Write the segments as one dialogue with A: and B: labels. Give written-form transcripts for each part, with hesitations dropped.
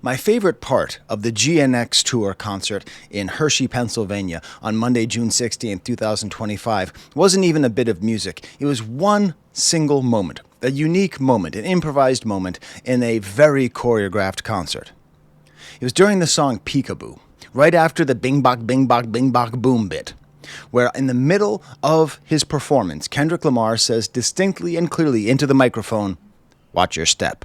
A: My favorite part of the GNX tour concert in Hershey, Pennsylvania on Monday, June 16th, 2025 wasn't even a bit of music. It was one single moment, a unique moment, an improvised moment in a very choreographed concert. It was during the song Peekaboo, right after the bing bok boom bit, where in the middle of his performance, Kendrick Lamar says distinctly and clearly into the microphone, "Watch your step."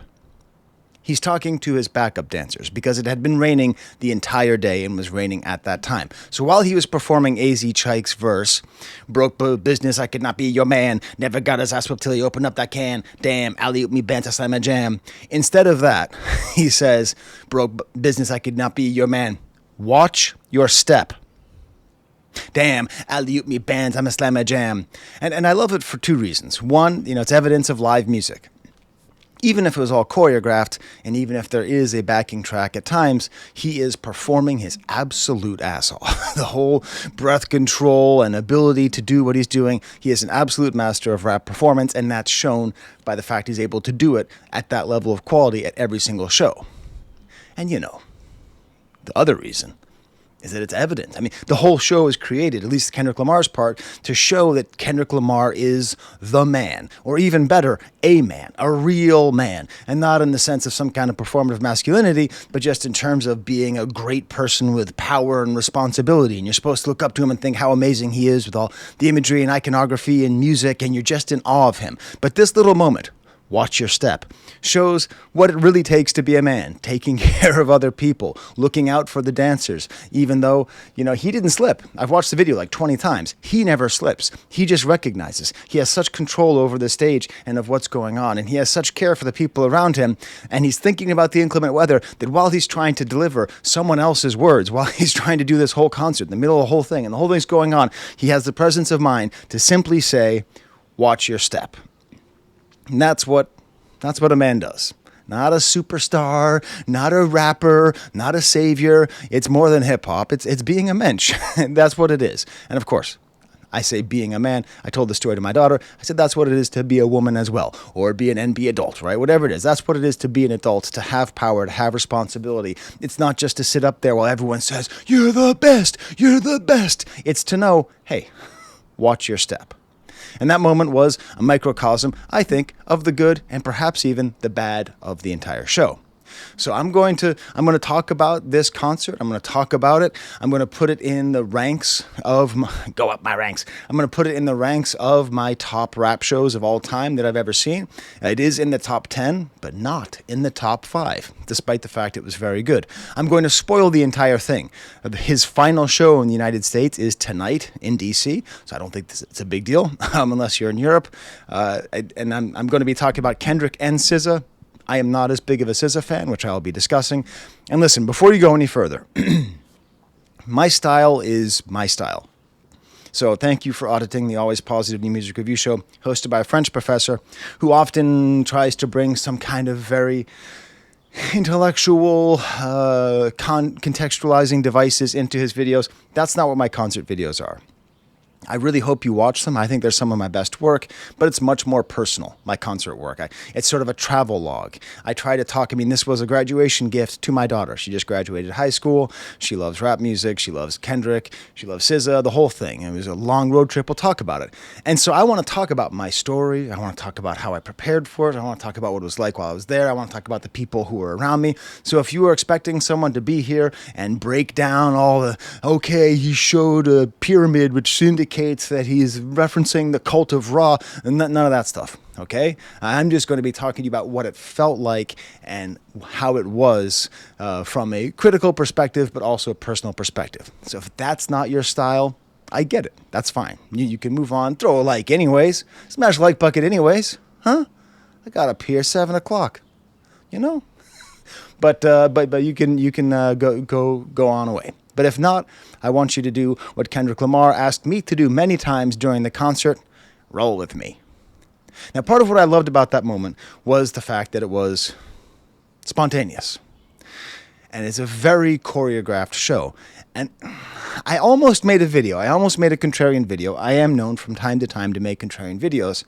A: He's talking to his backup dancers because it had been raining the entire day and was raining at that time. So while he was performing AZ Chike's verse, "Broke business, I could not be your man. Never got his ass whipped till he opened up that can. Damn, alley-oop me bent, I slam my jam." Instead of that, he says, "Broke business, I could not be your man. Watch your step. Damn, alley-oop me bands, I'm a slam my jam." And I love it for two reasons. One, it's evidence of live music. Even if it was all choreographed, and even if there is a backing track at times, he is performing his absolute ass off. The whole breath control and ability to do what he's doing, he is an absolute master of rap performance, and that's shown by the fact he's able to do it at that level of quality at every single show. And the other reason is that it's evident. I mean, the whole show is created, at least Kendrick Lamar's part, to show that Kendrick Lamar is the man, or even better, a man, a real man, and not in the sense of some kind of performative masculinity, but just in terms of being a great person with power and responsibility. And you're supposed to look up to him and think how amazing he is with all the imagery and iconography and music, and you're just in awe of him. But this little moment, "Watch your step," shows what it really takes to be a man, taking care of other people, looking out for the dancers, even though, he didn't slip. I've watched the video like 20 times. He never slips. He just recognizes. He has such control over the stage and of what's going on, and he has such care for the people around him, and he's thinking about the inclement weather that while he's trying to deliver someone else's words, while he's trying to do this whole concert, in the middle of the whole thing, and the whole thing's going on, he has the presence of mind to simply say, "Watch your step." And that's what a man does. Not a superstar, not a rapper, not a savior. It's more than hip hop. It's being a mensch. And that's what it is. And of course, I say being a man. I told the story to my daughter. I said that's what it is to be a woman as well, or be an NB adult, right? Whatever it is, that's what it is to be an adult, to have power, to have responsibility. It's not just to sit up there while everyone says, "You're the best, you're the best." It's to know, hey, watch your step. And that moment was a microcosm, I think, of the good and perhaps even the bad of the entire show. So I'm going to talk about this concert. I'm going to talk about it. I'm going to put it in the ranks of go up my ranks. I'm going to put it in the ranks of my top rap shows of all time that I've ever seen. It is in the top 10, but not in the top 5, despite the fact it was very good. I'm going to spoil the entire thing. His final show in the United States is tonight in DC, so I don't think it's a big deal unless you're in Europe. And I'm going to be talking about Kendrick and SZA. I am not as big of a SZA fan, which I'll be discussing. And listen, before you go any further, my style is my style. So thank you for auditing the Always Positive New Music Review Show, hosted by a French professor who often tries to bring some kind of very intellectual, contextualizing devices into his videos. That's not what my concert videos are. I really hope you watch them. I think they're some of my best work, but it's much more personal, my concert work. It's sort of a travel log. I try to talk, this was a graduation gift to my daughter. She just graduated high school. She loves rap music. She loves Kendrick. She loves SZA, the whole thing. It was a long road trip. We'll talk about it. And so I want to talk about my story. I want to talk about how I prepared for it. I want to talk about what it was like while I was there. I want to talk about the people who were around me. So if you were expecting someone to be here and break down all the, okay, he showed a pyramid which indicates that he's referencing the cult of Ra, and none of that stuff, okay? I'm just going to be talking to you about what it felt like and how it was from a critical perspective, but also a personal perspective. So if that's not your style, I get it. That's fine. You can move on. Throw a like anyways. Smash the like bucket anyways. Huh? I got up here 7 o'clock. But you can go on away. But if not, I want you to do what Kendrick Lamar asked me to do many times during the concert. Roll with me. Now, part of what I loved about that moment was the fact that it was spontaneous. And it's a very choreographed show. And I almost made a video. I almost made a contrarian video. I am known from time to time to make contrarian videos.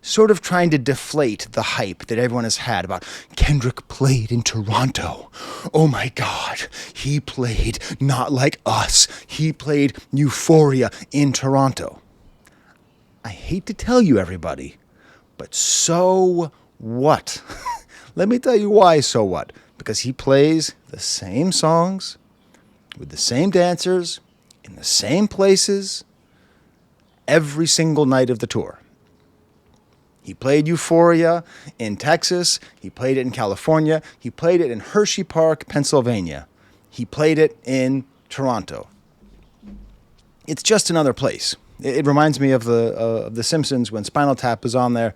A: sort of trying to deflate the hype that everyone has had about Kendrick played in Toronto. Oh my God, he played not like us. He played Euphoria in Toronto. I hate to tell you, everybody, but so what? Let me tell you why so what. Because he plays the same songs with the same dancers in the same places every single night of the tour. He played Euphoria in Texas. He played it in California. He played it in Hershey Park, Pennsylvania. He played it in Toronto. It's just another place. It reminds me of the Simpsons when Spinal Tap was on there,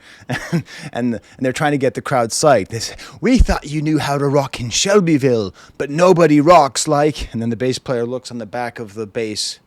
A: and they're trying to get the crowd psyched. They say, "We thought you knew how to rock in Shelbyville, but nobody rocks like." And then the bass player looks on the back of the bass,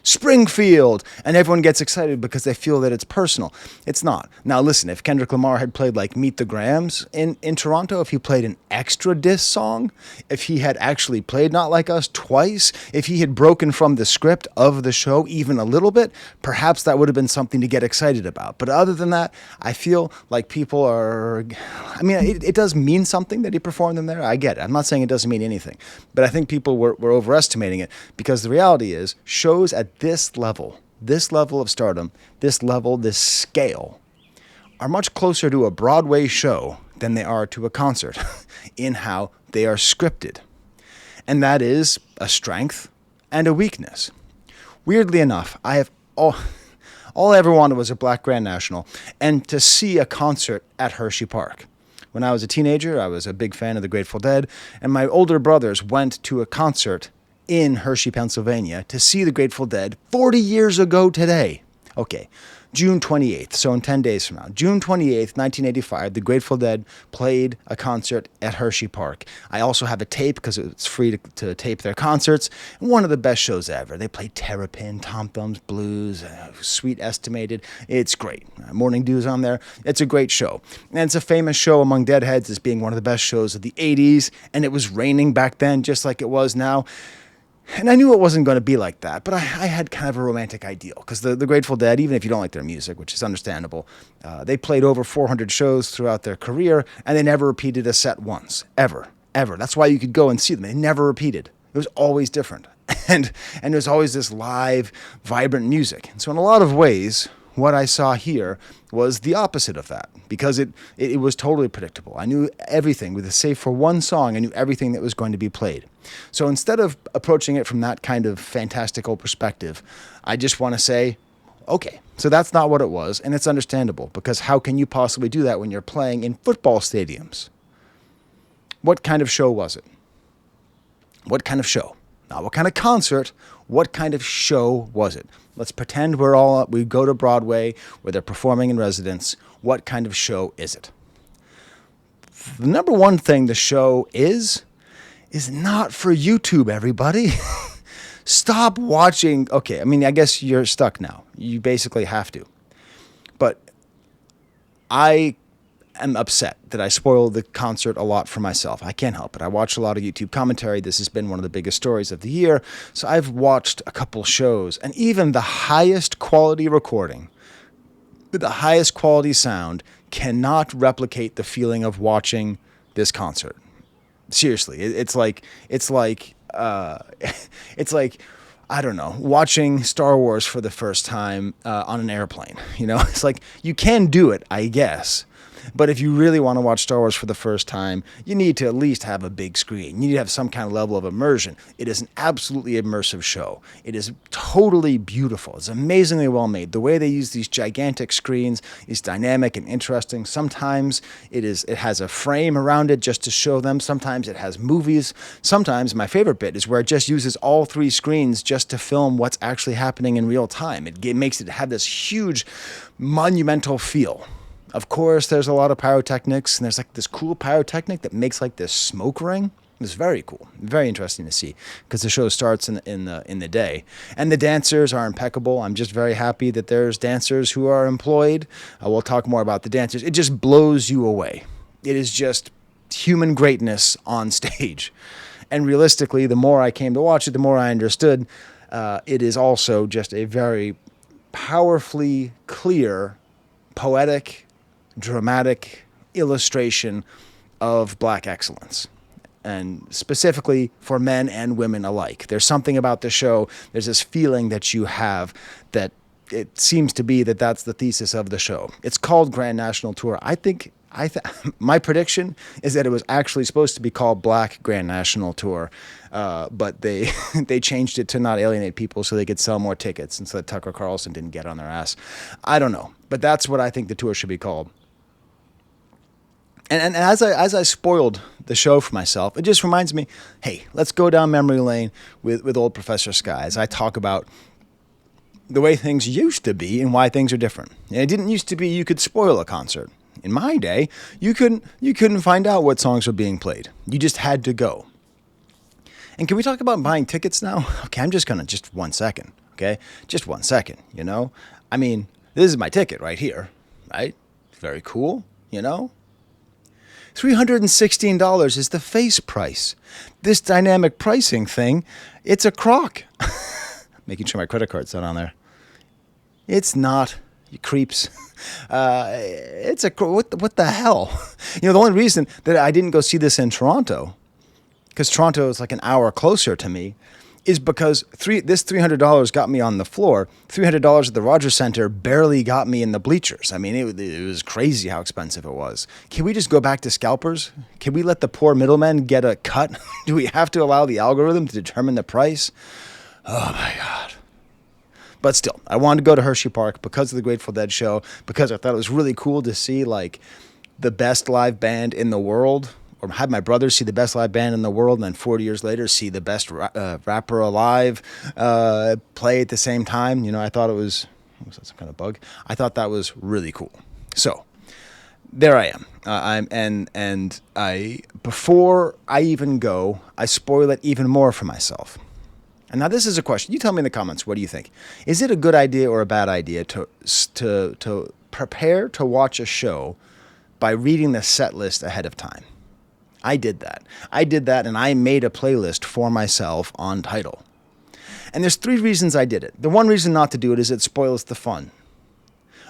A: Springfield, and everyone gets excited because they feel that it's personal. It's not. Now listen, if Kendrick Lamar had played like Meet the Grams in Toronto, if he played an extra diss song, if he had actually played Not Like Us twice, if he had broken from the script of the show even a little bit, perhaps that would have been something to get excited about. But other than that, I feel like people are, I mean, it does mean something that he performed them there. I get it. I'm not saying it doesn't mean anything, but I think people were overestimating it, because the reality is shows at this level of stardom, this scale, are much closer to a Broadway show than they are to a concert in how they are scripted. And that is a strength and a weakness. Weirdly enough, I have all I ever wanted was a Black Grand National and to see a concert at Hershey Park. When I was a teenager, I was a big fan of the Grateful Dead, and my older brothers went to a concert in Hershey, Pennsylvania, to see the Grateful Dead 40 years ago today. Okay, June 28th, so in 10 days from now. June 28th, 1985, the Grateful Dead played a concert at Hershey Park. I also have a tape, because it's free to tape their concerts. One of the best shows ever. They played Terrapin, Tom Thumb's Blues, Sweet Estimated. It's great. Morning Dew's on there. It's a great show. And it's a famous show among Deadheads as being one of the best shows of the 80s, and it was raining back then just like it was now. And I knew it wasn't going to be like that, but I had kind of a romantic ideal, because the Grateful Dead, even if you don't like their music, which is understandable, they played over 400 shows throughout their career, and they never repeated a set once, ever. That's why you could go and see them. They never repeated. It was always different. And there's always this live, vibrant music. And so in a lot of ways, what I saw here was the opposite of that, because it was totally predictable. I knew everything, with save for one song, I knew everything that was going to be played. So instead of approaching it from that kind of fantastical perspective, I just want to say, okay, so that's not what it was, and it's understandable, because how can you possibly do that when you're playing in football stadiums? What kind of show was it? What kind of show? Not what kind of concert, what kind of show was it? Let's pretend we go to Broadway, where they're performing in residence. What kind of show is it? The number one thing the show is not for YouTube, everybody. Stop watching. Okay, I mean, I guess you're stuck now. You basically have to. But I am upset that I spoiled the concert a lot for myself. I can't help it. I watch a lot of YouTube commentary. This has been one of the biggest stories of the year. So I've watched a couple shows, and even the highest quality recording, with the highest quality sound, cannot replicate the feeling of watching this concert. Seriously, it's like I don't know, watching Star Wars for the first time on an airplane. You know, it's like you can do it, I guess. But if you really want to watch Star Wars for the first time, you need to at least have a big screen. You need to have some kind of level of immersion. It is an absolutely immersive show. It is totally beautiful. It's amazingly well made. The way they use these gigantic screens is dynamic and interesting. Sometimes it has a frame around it just to show them. Sometimes it has movies. Sometimes my favorite bit is where it just uses all three screens just to film what's actually happening in real time. It makes it have this huge monumental feel. Of course, there's a lot of pyrotechnics, and there's like this cool pyrotechnic that makes like this smoke ring. It's very cool, very interesting to see, because the show starts in the day, and the dancers are impeccable. I'm just very happy that there's dancers who are employed. We'll talk more about the dancers. It just blows you away. It is just human greatness on stage, and realistically, the more I came to watch it, the more I understood. It is also just a very powerfully clear, poetic, dramatic illustration of black excellence, and specifically for men and women alike. There's something about the show, there's this feeling that you have that it seems to be that that's the thesis of the show. It's called Grand National Tour. My prediction is that it was actually supposed to be called Black Grand National Tour, but they they changed it to not alienate people so they could sell more tickets, and so that Tucker Carlson didn't get on their ass. I don't know, but that's what I think the tour should be called. And as I spoiled the show for myself, it just reminds me, hey, let's go down memory lane with old Professor Sky as I talk about the way things used to be and why things are different. And it didn't used to be you could spoil a concert. In my day, you couldn't find out what songs were being played. You just had to go. And can we talk about buying tickets now? Okay, I'm just gonna, just 1 second, okay? Just 1 second, you know? I mean, this is my ticket right here, right? Very cool, you know? $316 is the face price. This dynamic pricing thing, it's a crock. Making sure my credit card's not on there. It's not, you creeps. It's a, what the hell? You know, the only reason that I didn't go see this in Toronto, because Toronto is like an hour closer to me, is because this $300 got me on the floor. $300 at the Rogers Centre barely got me in the bleachers. I mean, it was crazy how expensive it was. Can we just go back to scalpers? Can we let the poor middlemen get a cut? Do we have to allow the algorithm to determine the price? Oh my God. But still, I wanted to go to Hershey Park because of the Grateful Dead show, because I thought it was really cool to see like the best live band in the world, or have my brother see the best live band in the world, and then 40 years later see the best rapper alive play at the same time. You know, I thought was that some kind of bug? I thought that was really cool. So there I am. Before I even go, I spoil it even more for myself. And now this is a question. You tell me in the comments, what do you think? Is it a good idea or a bad idea to prepare to watch a show by reading the set list ahead of time? I did that. And I made a playlist for myself on Tidal. And there's 3 reasons I did it. The one reason not to do it is it spoils the fun.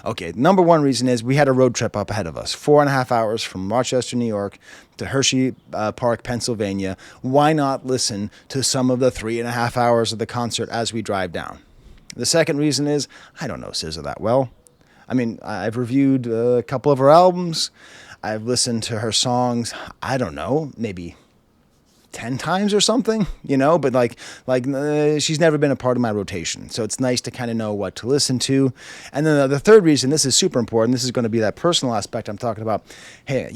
A: Okay, number 1 reason is we had a road trip up ahead of us. 4.5 hours from Rochester, New York to Hershey Park, Pennsylvania. Why not listen to some of the 3.5 hours of the concert as we drive down? The second reason is I don't know SZA that well. I mean, I've reviewed a couple of her albums. I've listened to her songs, I don't know, maybe 10 times or something, you know, but she's never been a part of my rotation. So it's nice to kind of know what to listen to. And then the third reason, this is super important. This is going to be that personal aspect I'm talking about. Hey,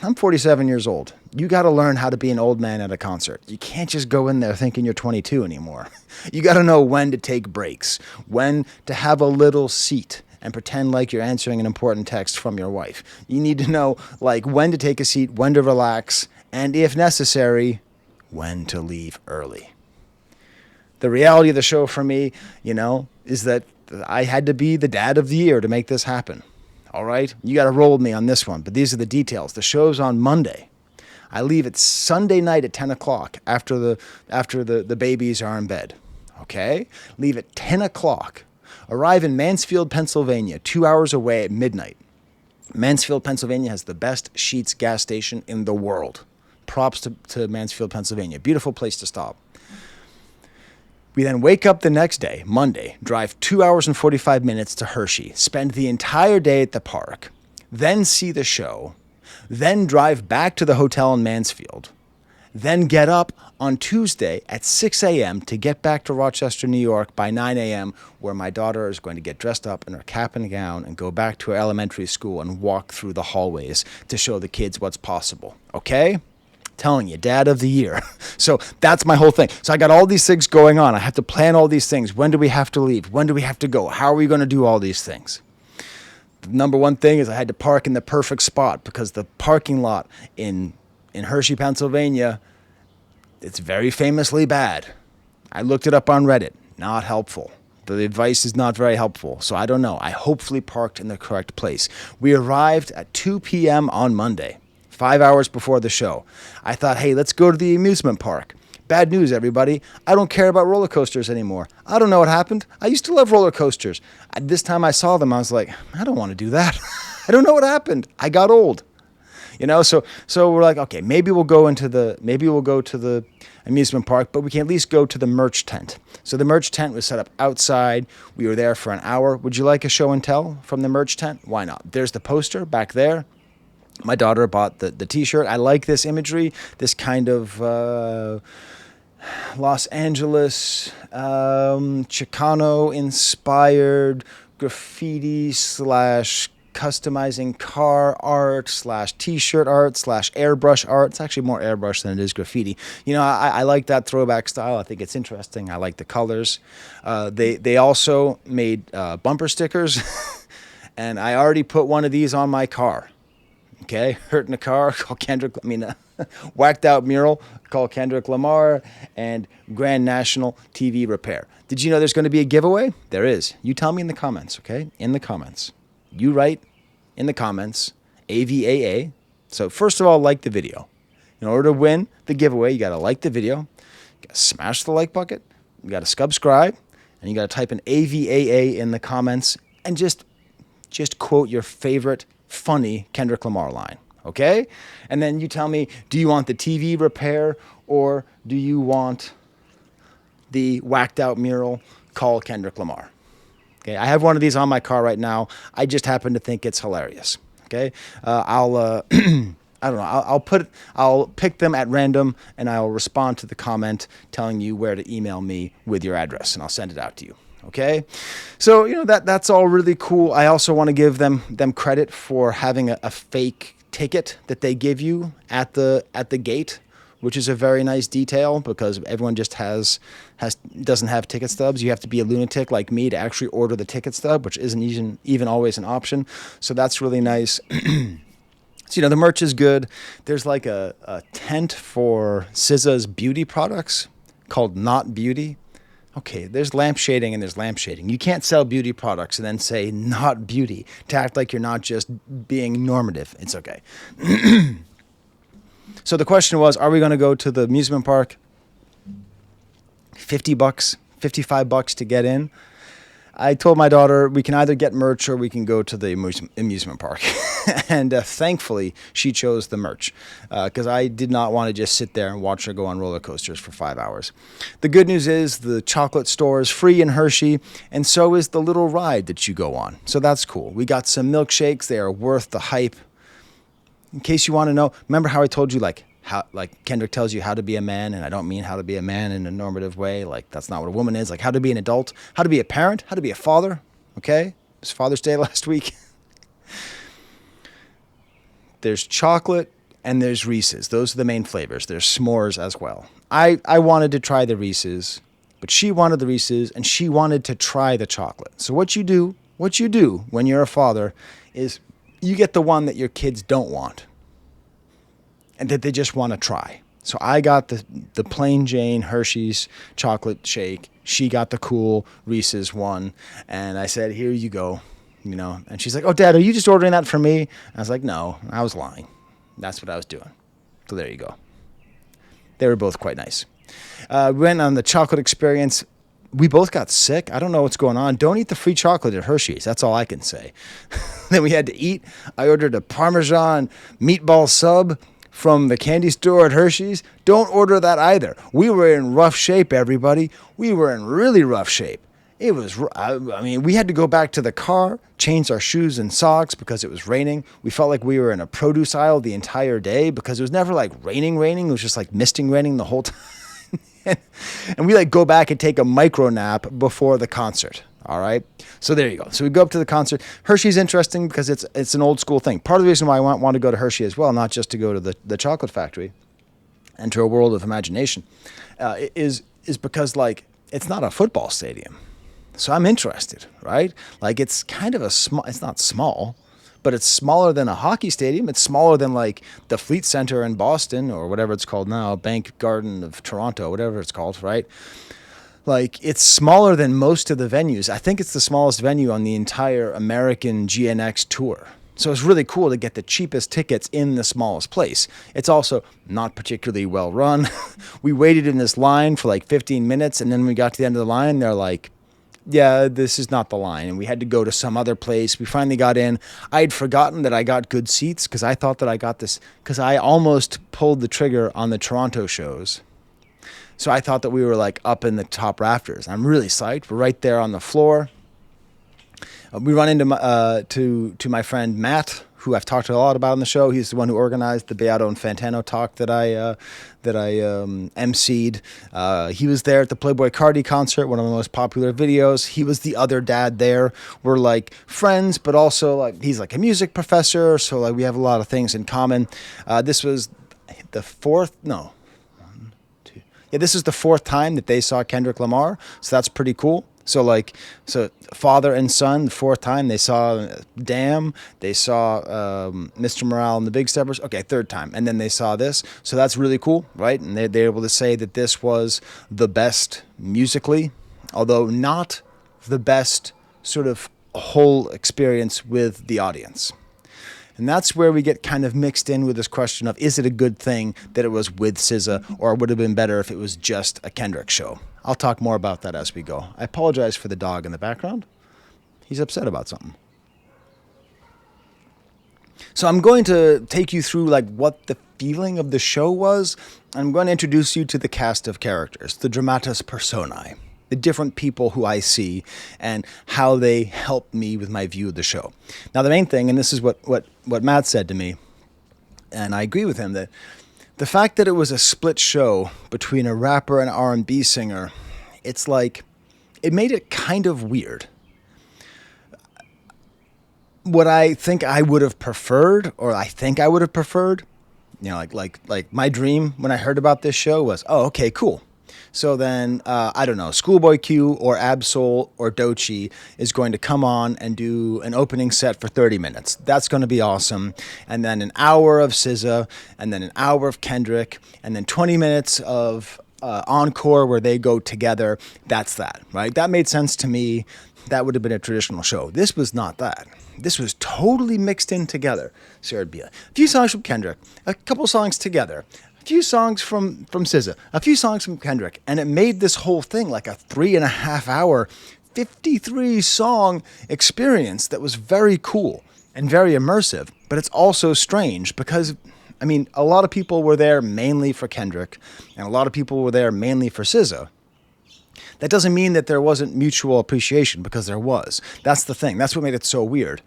A: I'm 47 years old. You got to learn how to be an old man at a concert. You can't just go in there thinking you're 22 anymore. You got to know when to take breaks, when to have a little seat and pretend like you're answering an important text from your wife. You need to know like when to take a seat, when to relax, and if necessary, when to leave early. The reality of the show for me, you know, is that I had to be the dad of the year to make this happen. All right? You got to roll with me on this one, but these are the details. The show's on Monday. I leave it Sunday night at 10 o'clock after the babies are in bed. Okay? Leave at 10 o'clock. Arrive in Mansfield, Pennsylvania, 2 hours away at midnight. Mansfield, Pennsylvania has the best Sheetz gas station in the world. Props to Mansfield, Pennsylvania. Beautiful place to stop. We then wake up the next day, Monday, drive 2 hours and 45 minutes to Hershey, spend the entire day at the park, then see the show, then drive back to the hotel in Mansfield, then get up on Tuesday at 6 a.m. to get back to Rochester, New York by 9 a.m., where my daughter is going to get dressed up in her cap and gown and go back to her elementary school and walk through the hallways to show the kids what's possible. Okay? Telling you, dad of the year. So that's my whole thing. So I got all these things going on. I have to plan all these things. When do we have to leave? When do we have to go? How are we going to do all these things? The number one thing is I had to park in the perfect spot because the parking lot in Hershey, Pennsylvania, it's very famously bad. I looked it up on Reddit. Not helpful. The advice is not very helpful. So I don't know. I hopefully parked in the correct place. We arrived at 2 p.m. on Monday. 5 hours before the show. I thought, hey, let's go to the amusement park. Bad news, everybody. I don't care about roller coasters anymore. I don't know what happened. I used to love roller coasters. This time I saw them, I was like, I don't want to do that. I don't know what happened. I got old. So we're like, okay, maybe we'll go to the amusement park, but we can at least go to the merch tent. So the merch tent was set up outside. We were there for an hour. Would you like a show and tell from the merch tent? Why not? There's the poster back there. My daughter bought the t-shirt. I like this imagery, this kind of Los Angeles, Chicano-inspired graffiti / customizing car art / t-shirt art / airbrush art. It's actually more airbrush than it is graffiti. I like that throwback style. I think it's interesting. I like the colors. They also made bumper stickers, and I already put one of these on my car. Okay, hurt in a car, call Kendrick. Whacked out mural, call Kendrick Lamar, and Grand National TV Repair. Did you know there's going to be a giveaway? There is. You tell me in the comments, okay? In the comments. You write in the comments, AVAA. So first of all, like the video. In order to win the giveaway, you got to like the video, you got to smash the like bucket, you got to subscribe, and you got to type in AVAA in the comments and just quote your favorite funny Kendrick Lamar line, okay? And then you tell me, do you want the TV repair or do you want the whacked out mural, call Kendrick Lamar? Okay, I have one of these on my car right now. I just happen to think it's hilarious. Okay, I don't know. I'll pick them at random, and I'll respond to the comment telling you where to email me with your address, and I'll send it out to you. Okay, so that's all really cool. I also want to give them credit for having a fake ticket that they give you at the gate, which is a very nice detail because everyone just doesn't have ticket stubs. You have to be a lunatic like me to actually order the ticket stub, which isn't even always an option. So that's really nice. So, the merch is good. There's like a tent for SZA's beauty products called Not Beauty. Okay, there's lampshading and there's lampshading. You can't sell beauty products and then say not beauty to act like you're not just being normative. It's okay. So the question was, are we going to go to the amusement park? $50, $55 to get in. I told my daughter we can either get merch or we can go to the amusement park. And thankfully, she chose the merch because I did not want to just sit there and watch her go on roller coasters for 5 hours. The good news is the chocolate store is free in Hershey, and so is the little ride that you go on. So that's cool. We got some milkshakes. They are worth the hype. In case you want to know, remember how I told you how Kendrick tells you how to be a man, and I don't mean how to be a man in a normative way. That's not what a woman is. How to be an adult, how to be a parent, how to be a father. Okay? It was Father's Day last week. There's chocolate and there's Reese's. Those are the main flavors. There's s'mores as well. I wanted to try the Reese's, but she wanted the Reese's and she wanted to try the chocolate. So what you do when you're a father is you get the one that your kids don't want and that they just want to try. So I got the plain Jane Hershey's chocolate shake. She got the cool Reese's one. And I said, here you go. And she's like, oh, Dad, are you just ordering that for me? I was like, no, I was lying. That's what I was doing. So there you go. They were both quite nice. We went on the chocolate experience. We both got sick. I don't know what's going on. Don't eat the free chocolate at Hershey's. That's all I can say. Then we had to eat. I ordered a Parmesan meatball sub from the candy store at Hershey's. Don't order that either. We were in rough shape, everybody. We were in really rough shape. It was, we had to go back to the car, change our shoes and socks because it was raining. We felt like we were in a produce aisle the entire day because it was never raining. It was just misting raining the whole time. And we go back and take a micro nap before the concert. All right. So there you go. So we go up to the concert. Hershey's interesting because it's an old school thing. Part of the reason why I want to go to Hershey as well, not just to go to the chocolate factory and to a world of imagination, is because it's not a football stadium. So I'm interested, right? It's kind of it's not small, but it's smaller than a hockey stadium. It's smaller than the Fleet Center in Boston or whatever it's called now, Bank Garden of Toronto, whatever it's called, right? It's smaller than most of the venues. I think it's the smallest venue on the entire American GNX tour. So it's really cool to get the cheapest tickets in the smallest place. It's also not particularly well run. We waited in this line for 15 minutes, and then we got to the end of the line, they're like, yeah, this is not the line. And we had to go to some other place. We finally got in. I'd forgotten that I got good seats because I thought that I got this, because I almost pulled the trigger on the Toronto shows. So I thought that we were like up in the top rafters. I'm really psyched. We're right there on the floor. We run into to my friend Matt, who I've talked a lot about on the show. He's the one who organized the Beato and Fantano talk that I emceed. He was there at the Playboi Carti concert, one of the most popular videos. He was the other dad there. We're like friends, but also like he's like a music professor, so like we have a lot of things in common. This was the fourth, no, one, two. Yeah, this is the fourth time that they saw Kendrick Lamar, so that's pretty cool. So father and son, the fourth time they saw Damn, they saw Mr. Morale and the Big Steppers. Okay, third time, and then they saw this. So that's really cool, right? And they're able to say that this was the best musically, although not the best sort of whole experience with the audience. And that's where we get kind of mixed in with this question of, is it a good thing that it was with SZA, or would it have been better if it was just a Kendrick show? I'll talk more about that as we go. I apologize for the dog in the background. He's upset about something. So I'm going to take you through like what the feeling of the show was. I'm going to introduce you to the cast of characters, the dramatis personae, the different people who I see and how they help me with my view of the show. Now, the main thing, and this is what Matt said to me, and I agree with him, that the fact that it was a split show between a rapper and R&B singer, it's like, it made it kind of weird. What I think I would have preferred, you know, like my dream when I heard about this show was, oh, okay, cool. So then, I don't know, Schoolboy Q or Absol or Doechii is going to come on and do an opening set for 30 minutes. That's going to be awesome. And then an hour of SZA, and then an hour of Kendrick, and then 20 minutes of encore where they go together. That's that, right? That made sense to me. That would have been a traditional show. This was not that. This was totally mixed in together. So there'd be a few songs from Kendrick, a couple songs together, a few songs from SZA, a few songs from Kendrick, and it made this whole thing like a 3.5 hour, 53 song experience that was very cool and very immersive. But it's also strange because, I mean, a lot of people were there mainly for Kendrick, and a lot of people were there mainly for SZA. That doesn't mean that there wasn't mutual appreciation, because there was. That's the thing. That's what made it so weird.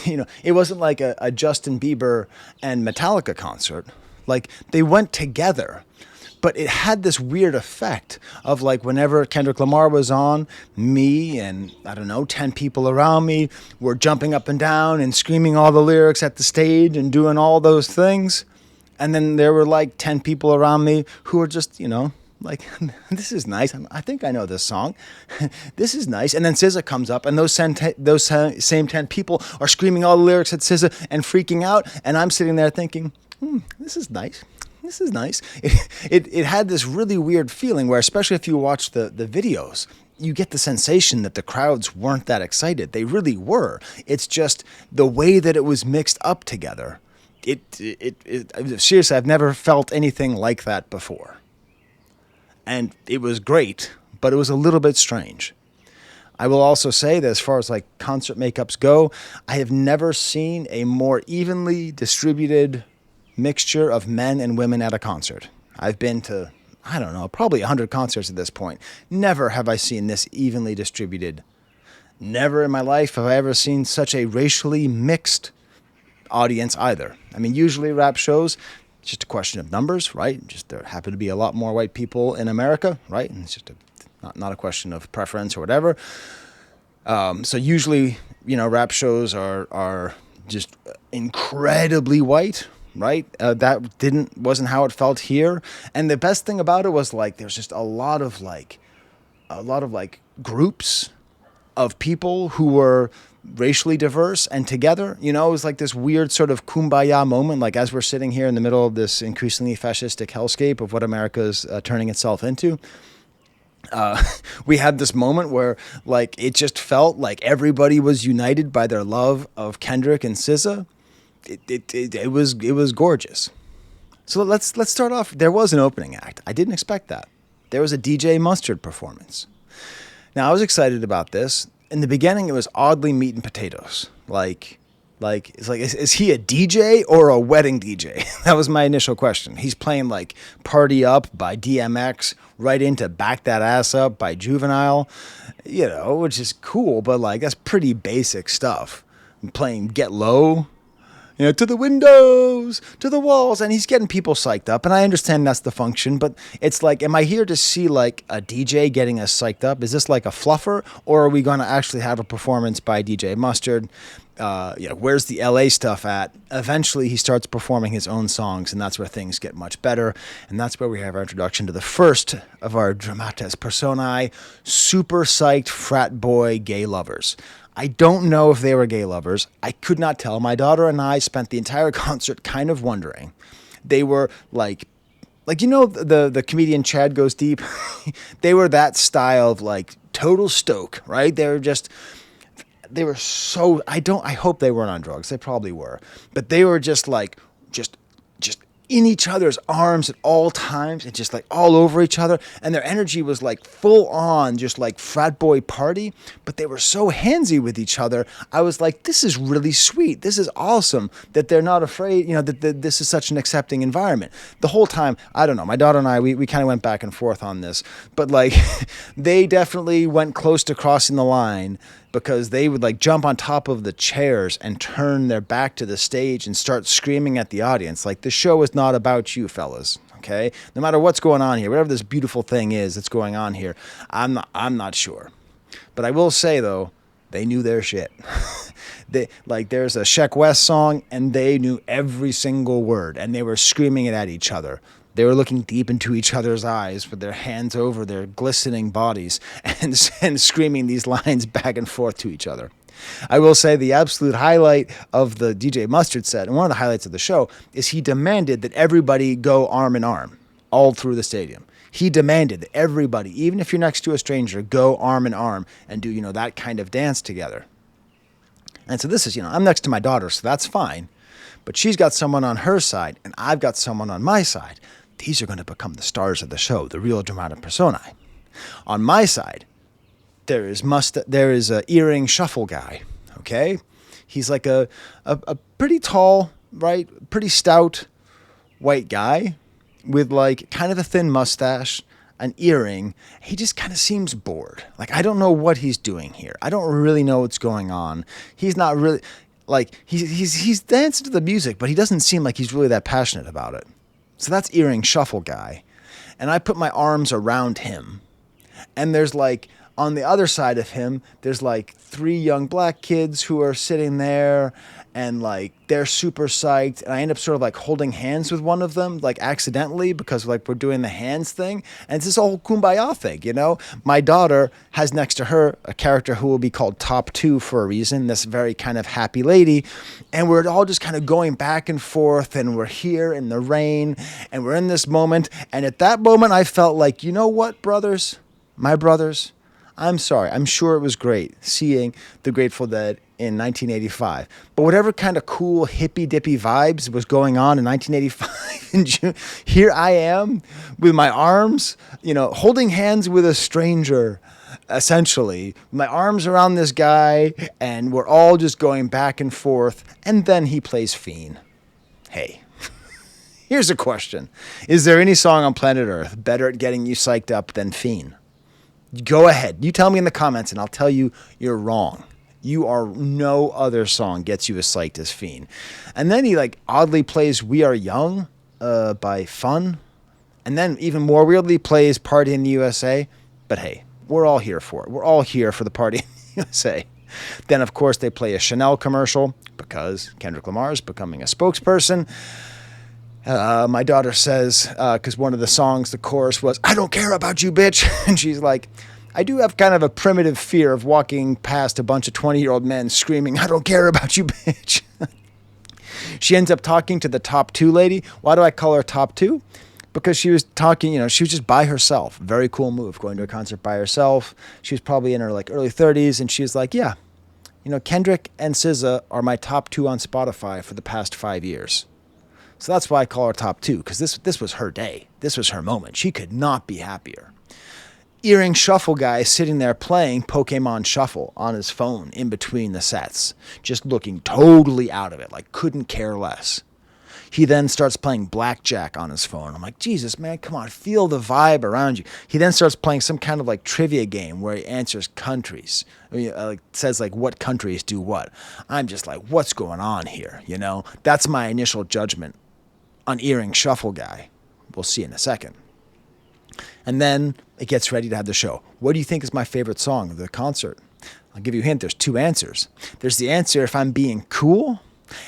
A: You know, it wasn't like a Justin Bieber and Metallica concert. Like, they went together, but it had this weird effect of like whenever Kendrick Lamar was on, me and, I don't know, 10 people around me were jumping up and down and screaming all the lyrics at the stage and doing all those things. And then there were like 10 people around me who were just, you know, like, this is nice. I think I know this song. This is nice. And then SZA comes up, and those same 10 people are screaming all the lyrics at SZA and freaking out. And I'm sitting there thinking, this is nice. This is nice. It had this really weird feeling where, especially if you watch the videos, you get the sensation that the crowds weren't that excited. They really were. It's just the way that it was mixed up together. Seriously, I've never felt anything like that before. And it was great, but it was a little bit strange. I will also say that as far as like concert makeups go, I have never seen a more evenly distributed mixture of men and women at a concert. I've been to, I don't know, probably 100 concerts at this point. Never have I seen this evenly distributed. Never in my life have I ever seen such a racially mixed audience either. I mean, usually rap shows, it's just a question of numbers, right? Just there happen to be a lot more white people in America, right? And it's just not a question of preference or whatever. So usually, you know, rap shows are just incredibly white, right? That wasn't how it felt here. And the best thing about it was like there's just a lot of groups of people who were racially diverse and together. You know, it was like this weird sort of kumbaya moment, like as we're sitting here in the middle of this increasingly fascistic hellscape of what America's turning itself into. We had this moment where like it just felt like everybody was united by their love of Kendrick and SZA. It was gorgeous. So let's start off. There was an opening act. I didn't expect that. There was a DJ Mustard performance. Now, I was excited about this. In the beginning, it was oddly meat and potatoes. Is he a DJ or a wedding DJ? That was my initial question. He's playing like Party Up by DMX, right into Back That Ass Up by Juvenile, which is cool, but like that's pretty basic stuff. Playing Get Low, to the windows, to the walls, and he's getting people psyched up, and I understand that's the function, but it's like, am I here to see like a DJ getting us psyched up? Is this like a fluffer, or are we going to actually have a performance by DJ Mustard? Where's the LA stuff at? Eventually, he starts performing his own songs, and that's where things get much better, and that's where we have our introduction to the first of our dramatis personae, super psyched frat boy gay lovers. I don't know if they were gay lovers. I could not tell. My daughter and I spent the entire concert kind of wondering. They were like the comedian Chad Goes Deep. They were that style of like total stoke, right? They were so, I hope they weren't on drugs. They probably were. But they were just in each other's arms at all times and just like all over each other. And their energy was like full on, just like frat boy party. But they were so handsy with each other. I was like, this is really sweet. This is awesome that they're not afraid, that this is such an accepting environment. The whole time, I don't know, my daughter and I, we kind of went back and forth on this. But like, they definitely went close to crossing the line, because they would like jump on top of the chairs and turn their back to the stage and start screaming at the audience. Like, the show is not about you, fellas. Okay? No matter what's going on here, whatever this beautiful thing is that's going on here, I'm not sure. But I will say though, they knew their shit. There's a Sheck West song and they knew every single word and they were screaming it at each other. They were looking deep into each other's eyes with their hands over their glistening bodies and screaming these lines back and forth to each other. I will say the absolute highlight of the DJ Mustard set, and one of the highlights of the show, is he demanded that everybody go arm in arm all through the stadium. He demanded that everybody, even if you're next to a stranger, go arm in arm and do, that kind of dance together. And so this is, I'm next to my daughter, so that's fine. But she's got someone on her side, and I've got someone on my side. These are going to become the stars of the show, the real dramatic personae. On my side, there is a earring shuffle guy, okay? He's like a pretty tall, right, pretty stout white guy with like kind of a thin mustache, an earring. He just kind of seems bored. Like, I don't know what he's doing here. I don't really know what's going on. He's not really, like, he's dancing to the music, but he doesn't seem like he's really that passionate about it. So that's earring shuffle guy. And I put my arms around him. And there's like, on the other side of him, there's like 3 young black kids who are sitting there and like they're super psyched. And I end up sort of like holding hands with one of them, like accidentally, because like we're doing the hands thing. And it's this whole kumbaya thing, My daughter has next to her a character who will be called Top 2 for a reason, this very kind of happy lady. And we're all just kind of going back and forth, and we're here in the rain, and we're in this moment. And at that moment, I felt like, you know what, brothers, my brothers, I'm sorry. I'm sure it was great seeing the Grateful Dead in 1985. But whatever kind of cool hippy-dippy vibes was going on in 1985 in June, here I am with my arms, holding hands with a stranger, essentially. My arms around this guy, and we're all just going back and forth. And then he plays Fiend. Hey. Here's a question. Is there any song on planet Earth better at getting you psyched up than Fiend? Go ahead. You tell me in the comments, and I'll tell you you're wrong. No other song gets you as psyched as Fiend. And then he like oddly plays We Are Young by Fun. And then even more weirdly plays Party in the USA. But hey, we're all here for it. We're all here for the Party in the USA. Then, of course, they play a Chanel commercial because Kendrick Lamar is becoming a spokesperson. My daughter says, because one of the songs, the chorus was, "I don't care about you, bitch." And she's like, I do have kind of a primitive fear of walking past a bunch of 20-year-old men screaming, "I don't care about you, bitch." She ends up talking to the Top 2 lady. Why do I call her Top 2? Because she was talking, she was just by herself. Very cool move, going to a concert by herself. She was probably in her like early 30s, and she's like, yeah, Kendrick and SZA are my top 2 on Spotify for the past 5 years. So that's why I call her Top 2, because this was her day. This was her moment. She could not be happier. Earring Shuffle Guy sitting there playing Pokemon Shuffle on his phone in between the sets, just looking totally out of it, like couldn't care less. He then starts playing blackjack on his phone. I'm like, Jesus, man, come on, feel the vibe around you. He then starts playing some kind of like trivia game where he answers countries. I mean, like says like what countries do what. I'm just like, what's going on here? You know, that's my initial judgment on Earring Shuffle Guy. We'll see in a second. And then it gets ready to have the show. What do you think is my favorite song of the concert? I'll give you a hint. There's two answers. There's the answer if I'm being cool,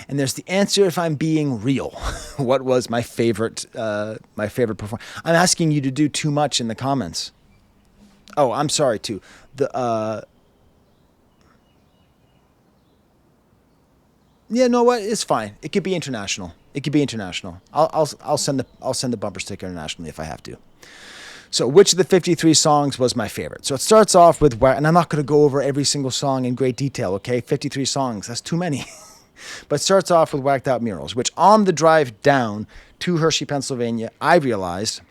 A: and there's the answer if I'm being real. What was my favorite performance? I'm asking you to do too much in the comments. Oh, I'm sorry too. Yeah, no, what? It's fine. It could be international. It could be international. I'll send the bumper sticker internationally if I have to. So which of the 53 songs was my favorite? So it starts off with, and I'm not going to go over every single song in great detail, okay? 53 songs, that's too many. But it starts off with Whacked Out Murals, which on the drive down to Hershey, Pennsylvania, I realized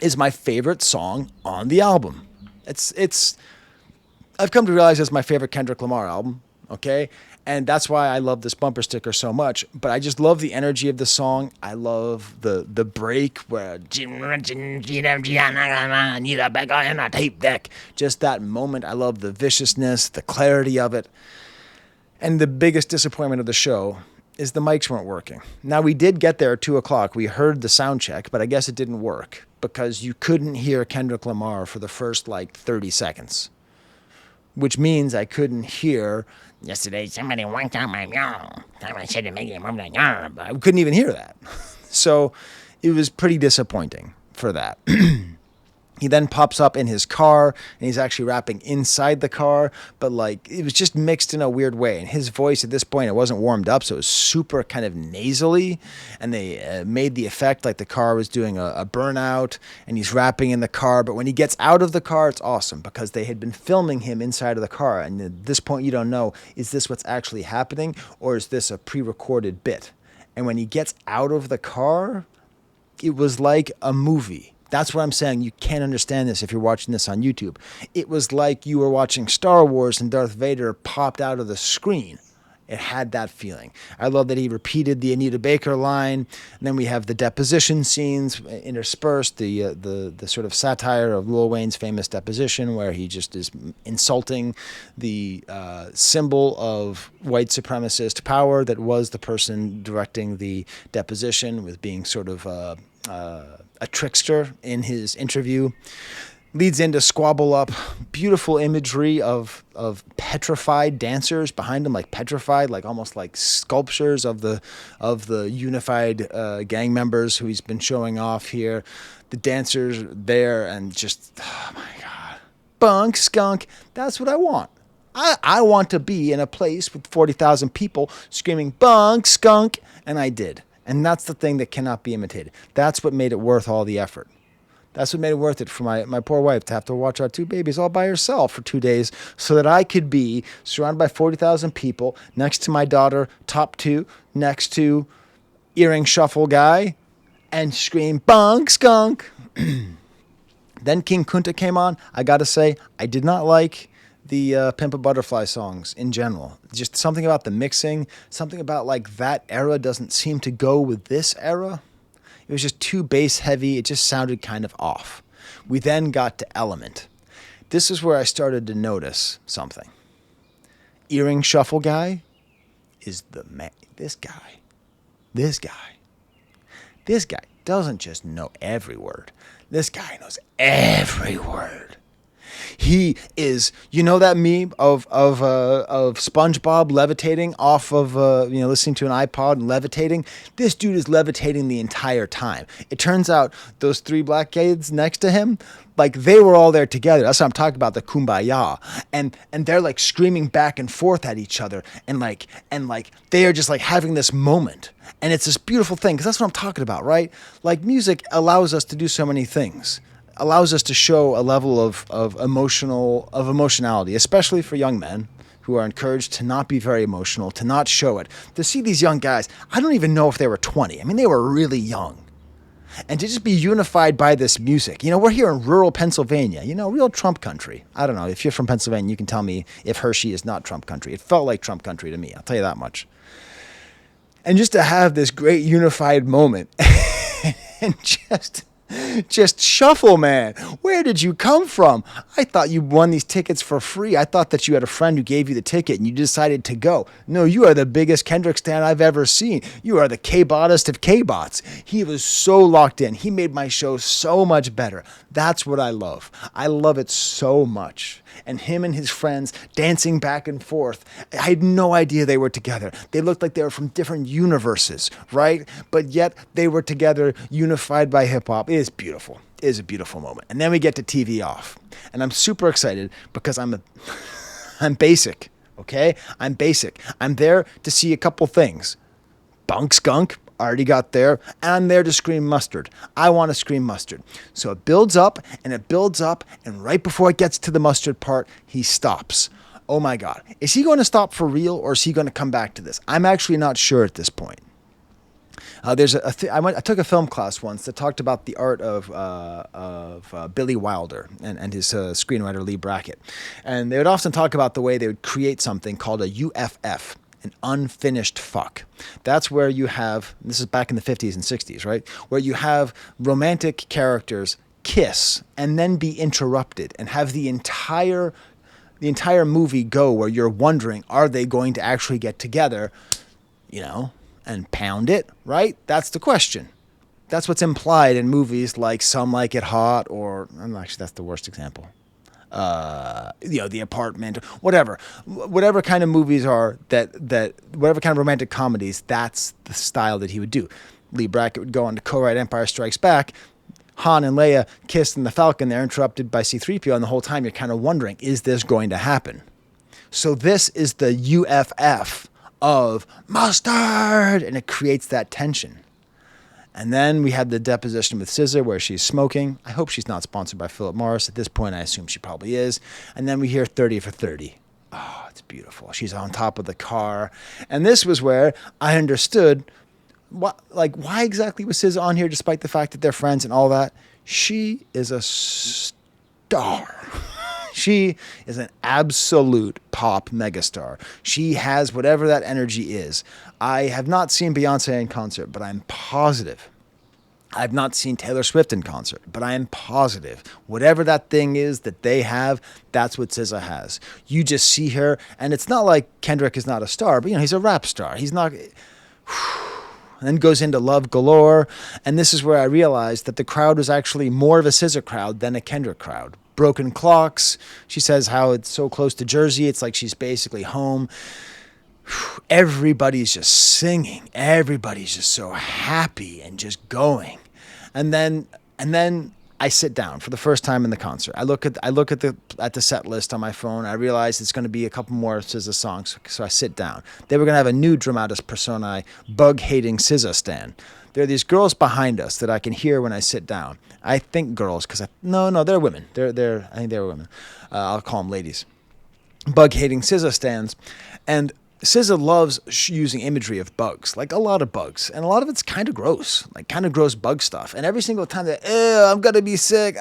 A: is my favorite song on the album. I've come to realize it's my favorite Kendrick Lamar album, okay? And that's why I love this bumper sticker so much. But I just love the energy of the song. I love the break where need a back on a tape deck. Just that moment. I love the viciousness, the clarity of it. And the biggest disappointment of the show is the mics weren't working. Now, we did get there at 2 o'clock. We heard the sound check, but I guess it didn't work because you couldn't hear Kendrick Lamar for the first, 30 seconds, which means I couldn't hear, yesterday somebody whacked out my mural. I said to make it move like, but I couldn't even hear that. So it was pretty disappointing for that. He then pops up in his car, and he's actually rapping inside the car, but it was just mixed in a weird way. And his voice at this point, it wasn't warmed up, so it was super kind of nasally, and they made the effect like the car was doing a burnout, and he's rapping in the car. But when he gets out of the car, it's awesome, because they had been filming him inside of the car, and at this point you don't know, is this what's actually happening, or is this a pre-recorded bit? And when he gets out of the car, it was like a movie. That's what I'm saying. You can't understand this if you're watching this on YouTube. It was like you were watching Star Wars and Darth Vader popped out of the screen. It had that feeling. I love that he repeated the Anita Baker line. And then we have the deposition scenes interspersed, the sort of satire of Lil Wayne's famous deposition, where he just is insulting the symbol of white supremacist power that was the person directing the deposition, with being sort of a trickster in his interview. Leads into Squabble Up. Beautiful imagery of petrified dancers behind him, like petrified, like almost like sculptures of the unified gang members who he's been showing off here. The dancers there, and just, oh my God. Bunk skunk. That's what I want. I want to be in a place with 40,000 people screaming bunk skunk, and I did. And that's the thing that cannot be imitated. That's what made it worth all the effort. That's what made it worth it for my poor wife to have to watch our two babies all by herself for 2 days so that I could be surrounded by 40,000 people next to my daughter, top two, next to Earring Shuffle Guy, and scream, bunk skunk. Then King Kunta came on. I got to say, I did not like the Pimp a Butterfly songs in general. Just something about the mixing, something about that era doesn't seem to go with this era. It was just too bass heavy. It just sounded kind of off. We then got to Element. This is where I started to notice something. Earring Shuffle Guy is the man. This guy doesn't just know every word. This guy knows every word. He is, that meme of SpongeBob levitating off of, listening to an iPod and levitating? This dude is levitating the entire time. It turns out those three black kids next to him, they were all there together. That's what I'm talking about, the kumbaya. And they're screaming back and forth at each other. And they are just having this moment. And it's this beautiful thing, because that's what I'm talking about, right? Music allows us to do so many things. Allows us to show a level of emotionality, especially for young men who are encouraged to not be very emotional, to not show it. To see these young guys, I don't even know if they were 20. I mean, they were really young. and to just be unified by this music. You know, we're here in rural Pennsylvania, you know, real Trump country. I don't know. If you're from Pennsylvania, you can tell me if Hershey is not Trump country. It felt like Trump country to me. I'll tell you that much. And just to have this great unified moment and just shuffle, man. Where did you come from? I thought you won these tickets for free. I thought that you had a friend who gave you the ticket and you decided to go. No, you are the biggest Kendrick stan I've ever seen. You are the K-bottest of K-bots. He was so locked in. He made my show so much better. That's what I love. I love it so much. And him and his friends dancing back and forth. I had no idea they were together. They looked like they were from different universes, right? But yet they were together, unified by hip hop. It is beautiful. It is a beautiful moment. And then we get to TV off. And I'm super excited because I'm basic, okay? I'm basic. I'm there to see a couple things. Bunk skunk. Already got there, and I'm there to scream mustard. I want to scream mustard. So it builds up, and right before it gets to the mustard part, he stops. Oh my God. Is he going to stop for real, or is he going to come back to this? I'm actually not sure at this point. I took a film class once that talked about the art of Billy Wilder and his screenwriter Lee Brackett. And they would often talk about the way they would create something called a UFF. An unfinished fuck. That's where you have, this is back in the 50s and 60s, right? Where you have romantic characters kiss and then be interrupted and have the entire movie go where you're wondering, are they going to actually get together, you know, and pound it, right? That's the question. That's what's implied in movies like Some Like It Hot or, actually that's the worst example. The Apartment, whatever kind of movies are that whatever kind of romantic comedies, that's the style that he would do. Lee Brackett would go on to co-write Empire Strikes Back. Han and Leia kissed in the Falcon. They're interrupted by C-3PO, and the whole time you're kind of wondering, is this going to happen? So this is the UFF of mustard, and it creates that tension. And then we had the deposition with SZA where she's smoking. I hope she's not sponsored by Philip Morris. At this point, I assume she probably is. And then we hear 30 for 30. Oh, it's beautiful. She's on top of the car. And this was where I understood why exactly was SZA on here despite the fact that they're friends and all that. She is a star. She is an absolute pop megastar. She has whatever that energy is. I have not seen Beyonce in concert, but I'm positive. I've not seen Taylor Swift in concert, but I am positive. Whatever that thing is that they have, that's what SZA has. You just see her, and it's not like Kendrick is not a star, but he's a rap star. He's not... And then goes into Love Galore, and this is where I realized that the crowd was actually more of a SZA crowd than a Kendrick crowd. Broken Clocks. She says how it's so close to Jersey. It's like she's basically home. Everybody's just singing. Everybody's just so happy and just going. And then I sit down for the first time in the concert. I look at the set list on my phone. I realize it's going to be a couple more SZA songs, so I sit down. They were going to have a new dramatis personae, bug-hating SZA stan. There are these girls behind us that I can hear when I sit down. I think girls because no, they're women. I think they're women. I'll call them ladies. Bug-hating SZA stans, and SZA loves using imagery of bugs, like a lot of bugs, and a lot of it's kind of gross, like kind of gross bug stuff. And every single time that, I'm gonna be sick,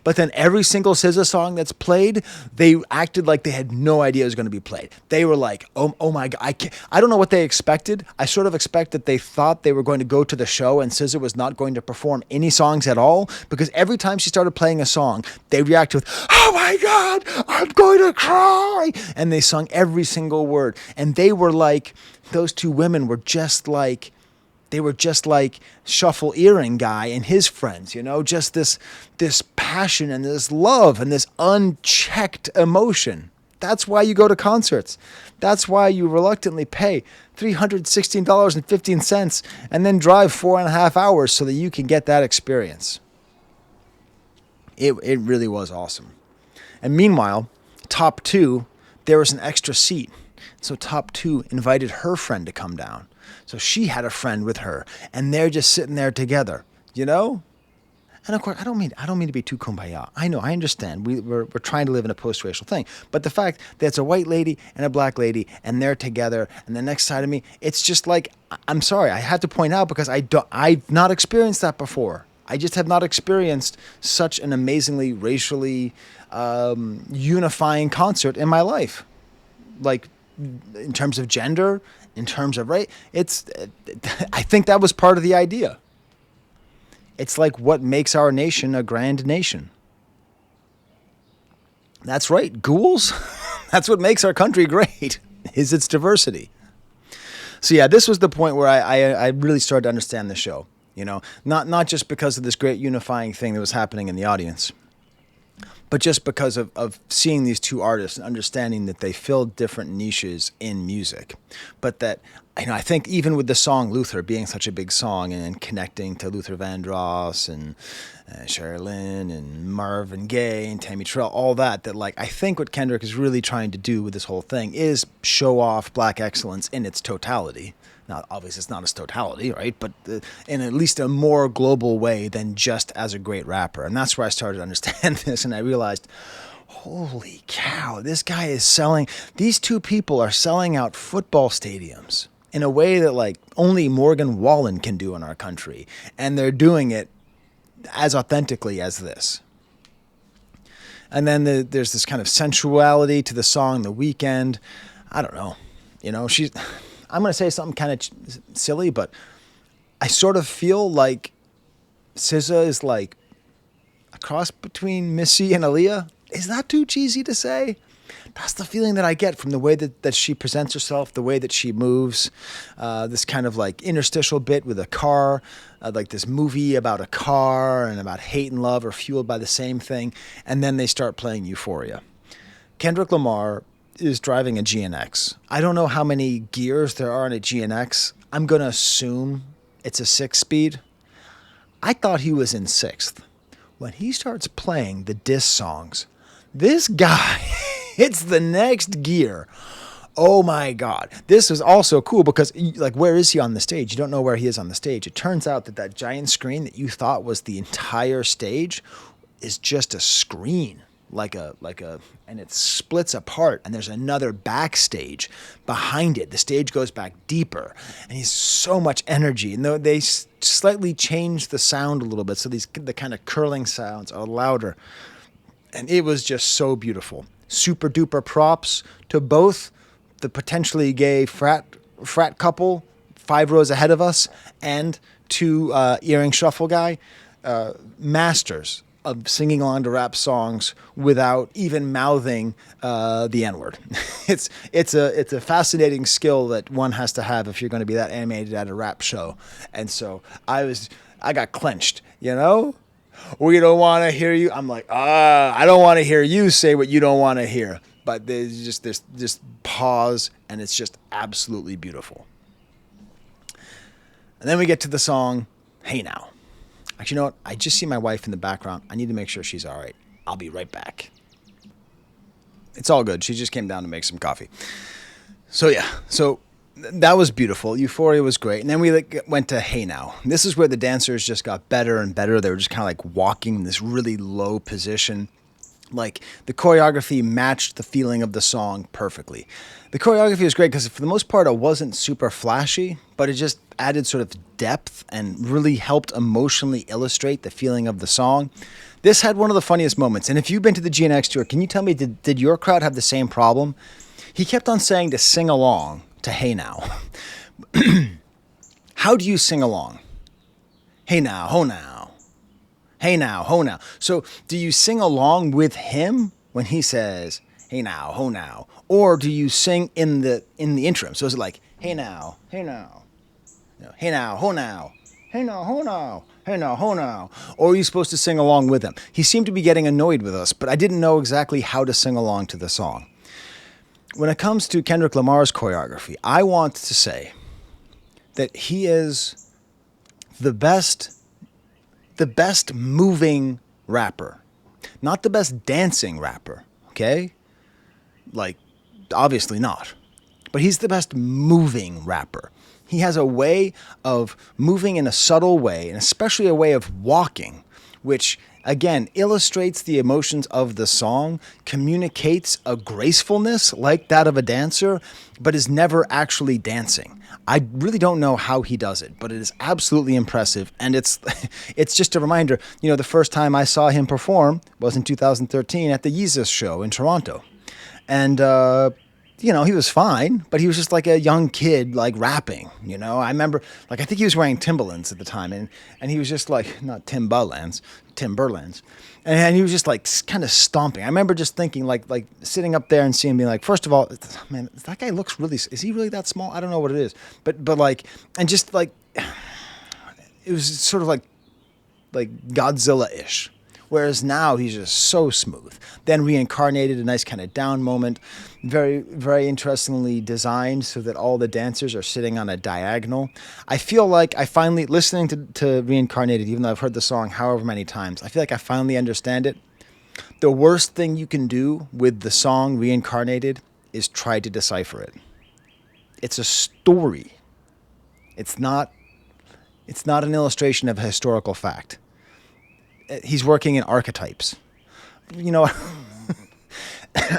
A: but then every single SZA song that's played, they acted like they had no idea it was gonna be played. They were like, oh my God, I don't know what they expected. I sort of expected they thought they were going to go to the show and SZA was not going to perform any songs at all, because every time she started playing a song, they reacted with, oh my God, I'm going to cry, and they sung every single word. And they were like, those two women were just like, Shuffle Earring Guy and his friends, just this passion and this love and this unchecked emotion. That's why you go to concerts. That's why you reluctantly pay $316.15 and then drive 4.5 hours so that you can get that experience. It really was awesome. And meanwhile, top two, there was an extra seat. So top two invited her friend to come down. So she had a friend with her, and they're just sitting there together, And of course, I don't mean to be too kumbaya. I know, I understand. We're trying to live in a post-racial thing, but the fact that it's a white lady and a black lady and they're together, and the next side of me, it's just like, I'm sorry, I have to point out because I've not experienced that before. I just have not experienced such an amazingly racially unifying concert in my life. Like, in terms of gender, in terms of race, I think that was part of the idea. It's like what makes our nation a grand nation. That's right, ghouls. That's what makes our country great, is its diversity. So yeah, this was the point where I really started to understand the show. You know, not just because of this great unifying thing that was happening in the audience, but just because of seeing these two artists and understanding that they filled different niches in music. But that, you know, I think even with the song Luther being such a big song and connecting to Luther Vandross and Sherry Lynn and Marvin Gaye and Tammy Terrell, all that like, I think what Kendrick is really trying to do with this whole thing is show off black excellence in its totality. Now, obviously, it's not its totality, right? But in at least a more global way than just as a great rapper. And that's where I started to understand this, and I realized, holy cow, this guy is selling, these two people are selling out football stadiums in a way that, like, only Morgan Wallen can do in our country. And they're doing it as authentically as this. And then there's this kind of sensuality to the song, The Weeknd. I don't know. You know, I'm going to say something kind of silly, but I sort of feel like SZA is like a cross between Missy and Aaliyah. Is that too cheesy to say? That's the feeling that I get from the way that she presents herself, the way that she moves, this kind of like interstitial bit with a car, like this movie about a car and about hate and love are fueled by the same thing, and then they start playing Euphoria. Kendrick Lamar is driving a GNX. I don't know how many gears there are in a GNX. I'm going to assume it's a 6-speed. I thought he was in 6th. When he starts playing the diss songs, this guy hits the next gear. Oh my God. This is also cool because, like, where is he on the stage? You don't know where he is on the stage. It turns out that giant screen that you thought was the entire stage is just a screen. And it splits apart, and there's another backstage behind it. The stage goes back deeper, and he's so much energy. And they slightly changed the sound a little bit, so the kind of curling sounds are louder. And it was just so beautiful. Super duper props to both the potentially gay frat couple 5 rows ahead of us and to Earring Shuffle guy, masters of singing along to rap songs without even mouthing the N-word. It's a fascinating skill that one has to have if you're going to be that animated at a rap show. And so I got clenched, you know? We don't want to hear you. I'm like, I don't want to hear you say what you don't want to hear. But there's just this pause, and it's just absolutely beautiful. And then we get to the song, Hey Now. Actually, you know what? I just see my wife in the background. I need to make sure she's all right. I'll be right back. It's all good. She just came down to make some coffee. So yeah, that was beautiful. Euphoria was great. And then we went to Hey Now. This is where the dancers just got better and better. They were just kind of like walking in this really low position. Like, the choreography matched the feeling of the song perfectly. The choreography was great because for the most part it wasn't super flashy, but it just added sort of depth and really helped emotionally illustrate the feeling of the song. This had one of the funniest moments. And if you've been to the GNX tour, can you tell me, did your crowd have the same problem? He kept on saying to sing along to Hey Now. How do you sing along? Hey now, ho now. Hey now, ho now. So do you sing along with him when he says, hey now, ho now? Or do you sing in the interim? So is it like, hey now, hey now, hey now, ho now, hey now, ho now, hey now, ho now? Or are you supposed to sing along with him? He seemed to be getting annoyed with us, but I didn't know exactly how to sing along to the song. When it comes to Kendrick Lamar's choreography, I want to say that he is the best moving rapper, not the best dancing rapper, okay? Like, obviously not. But he's the best moving rapper. He has a way of moving in a subtle way, and especially a way of walking, which again illustrates the emotions of the song, communicates a gracefulness like that of a dancer, but is never actually dancing. I really don't know how he does it, but it is absolutely impressive. And it's it's just a reminder, the first time I saw him perform was in 2013 at the Yeezus show in Toronto. And he was fine, but he was just like a young kid, like rapping, I remember, like, I think he was wearing Timberlands at the time, and he was just like, not Timberlands. And he was just like kind of stomping. I remember just thinking, like sitting up there and seeing him being like, first of all, man, that guy looks really, is he really that small? I don't know what it is. But like, and just like, it was sort of like Godzilla-ish. Whereas now he's just so smooth. Then reincarnated, a nice kind of down moment. Very, very interestingly designed so that all the dancers are sitting on a diagonal. I feel like I finally, listening to Reincarnated, even though I've heard the song however many times, I feel like I finally understand it. The worst thing you can do with the song Reincarnated is try to decipher it. It's a story. It's not an illustration of a historical fact. He's working in archetypes.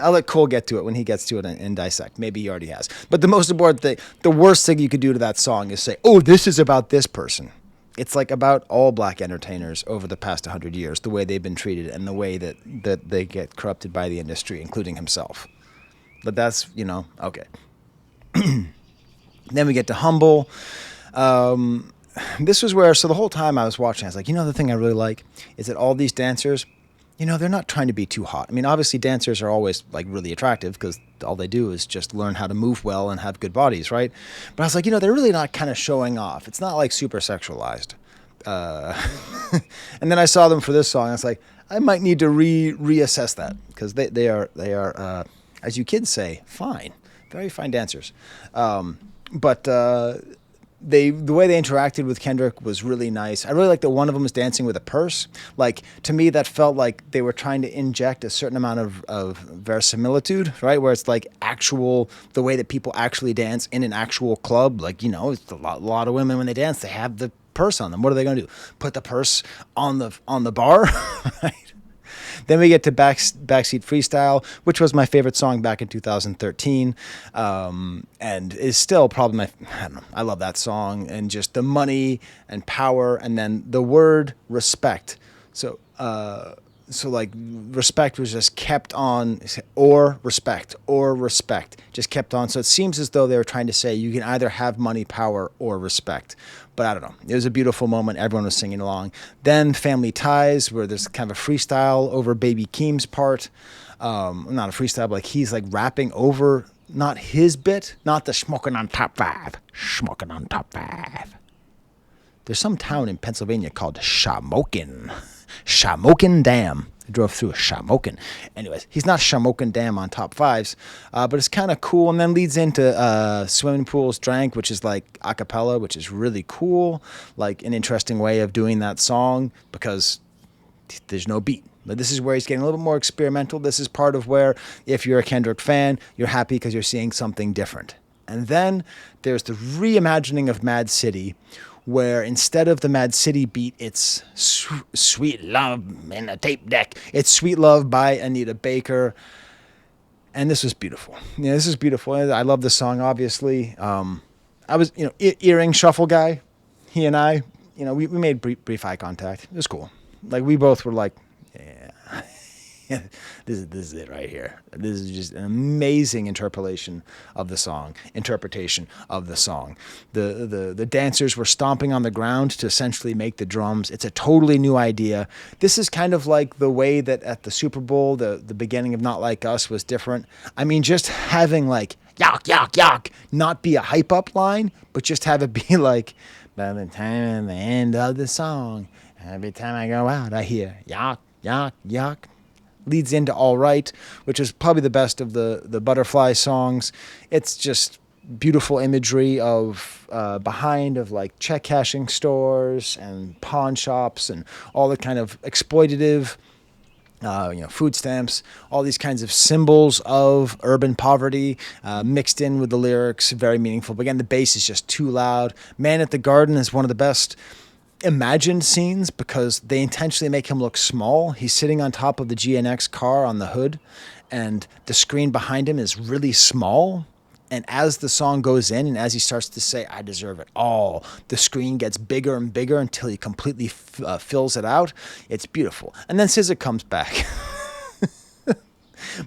A: I'll let Cole get to it when he gets to it and dissect. Maybe he already has. But the most important thing, the worst thing you could do to that song is say, oh, this is about this person. It's like about all black entertainers over the past 100 years, the way they've been treated and the way that they get corrupted by the industry, including himself. But that's, okay. Then we get to Humble. This was where, so the whole time I was watching, I was like, the thing I really like is that all these dancers, they're not trying to be too hot. I mean, obviously dancers are always like really attractive because all they do is just learn how to move well and have good bodies, right? But I was like, they're really not kind of showing off. It's not like super sexualized. And then I saw them for this song. I was like, I might need to reassess that because they are as you kids say, fine, very fine dancers. But the way they interacted with Kendrick was really nice. I really like that one of them was dancing with a purse. Like, to me, that felt like they were trying to inject a certain amount of verisimilitude, right? Where it's like the way that people actually dance in an actual club. Like, it's a lot of women when they dance, they have the purse on them. What are they going to do? Put the purse on the bar, right? Then we get to Backseat Freestyle, which was my favorite song back in 2013, and is still probably I love that song, and just the money and power, and then the word respect. So like respect was just kept on, or respect, just kept on. So it seems as though they were trying to say you can either have money, power, or respect. But I don't know. It was a beautiful moment. Everyone was singing along. Then Family Ties, where there's kind of a freestyle over Baby Keem's part. Not a freestyle, but like he's like rapping over, not his bit, not the smoking on top five. There's some town in Pennsylvania called Shamokin Dam. I drove through a Shamokin. Anyways, he's not Shamokin Dam on top fives, but it's kind of cool. And then leads into Swimming Pools Drank, which is like a cappella, which is really cool. Like an interesting way of doing that song because there's no beat. But this is where he's getting a little bit more experimental. This is part of where, if you're a Kendrick fan, you're happy because you're seeing something different. And then there's the reimagining of Mad City, where instead of the Mad City beat, it's Sweet Love in a Tape Deck. It's Sweet Love by Anita Baker. And this was beautiful. This is beautiful. I love this song, obviously. I was, earring shuffle guy. He and I, we made brief eye contact. It was cool. Like, we both were like, yeah, this is it right here. This is just an amazing interpretation of the song. The dancers were stomping on the ground to essentially make the drums. It's a totally new idea. This is kind of like the way that at the Super Bowl, the beginning of Not Like Us was different. I mean, just having like, yak, yak, yak, not be a hype up line, but just have it be like, by the time the end of the song, every time I go out, I hear yak, yak, yak. Leads into All Right, which is probably the best of the Butterfly songs. It's just beautiful imagery of behind of like check cashing stores and pawn shops and all the kind of exploitative, food stamps, all these kinds of symbols of urban poverty mixed in with the lyrics, very meaningful. But again, the bass is just too loud. Man at the Garden is one of the best. imagined scenes because they intentionally make him look small. He's sitting on top of the GNX car on the hood, and the screen behind him is really small. And as the song goes in and as he starts to say, I deserve it all, the screen gets bigger and bigger until he completely fills it out. It's beautiful. And then SZA comes back.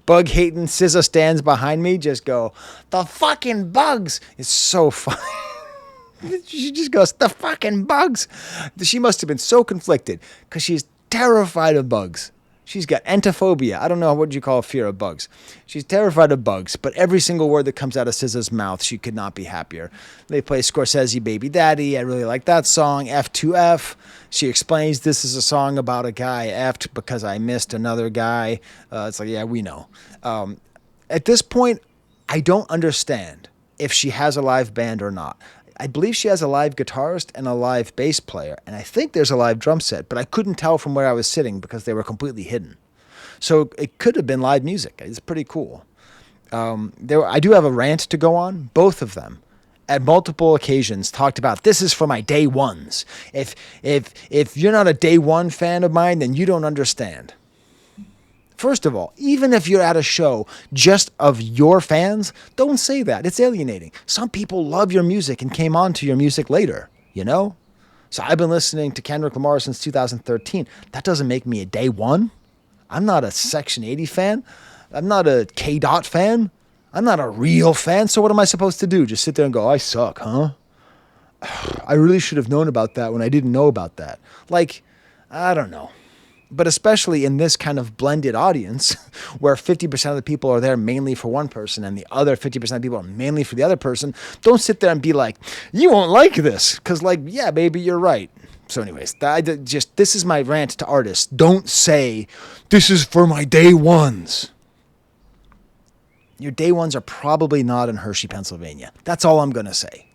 A: Bug hating SZA stands behind me, just go, the fucking bugs. It's so funny. She just goes, the fucking bugs. She must have been so conflicted because she's terrified of bugs. She's got entophobia. I don't know, what you call a fear of bugs. She's terrified of bugs, but every single word that comes out of SZA's mouth, she could not be happier. They play Scorsese Baby Daddy. I really like that song. F2F. She explains this is a song about a guy effed because I missed another guy. It's like, yeah, we know. At this point, I don't understand if she has a live band or not. I believe she has a live guitarist and a live bass player, and I think there's a live drum set, but I couldn't tell from where I was sitting because they were completely hidden. So it could have been live music. It's pretty cool. I do have a rant to go on. Both of them, at multiple occasions, talked about this is for my day ones. If you're not a day one fan of mine, then you don't understand. First of all, even if you're at a show just of your fans, don't say that. It's alienating. Some people love your music and came on to your music later, you know? So I've been listening to Kendrick Lamar since 2013. That doesn't make me a day one. I'm not a Section 80 fan. I'm not a K-Dot fan. I'm not a real fan. So what am I supposed to do? Just sit there and go, I suck, huh? I really should have known about that when I didn't know about that. Like, I don't know. But especially in this kind of blended audience where 50% of the people are there mainly for one person and the other 50% of people are mainly for the other person, don't sit there and be like, you won't like this. Because like, yeah, baby, you're right. So anyways, this is my rant to artists. Don't say, this is for my day ones. Your day ones are probably not in Hershey, Pennsylvania. That's all I'm going to say.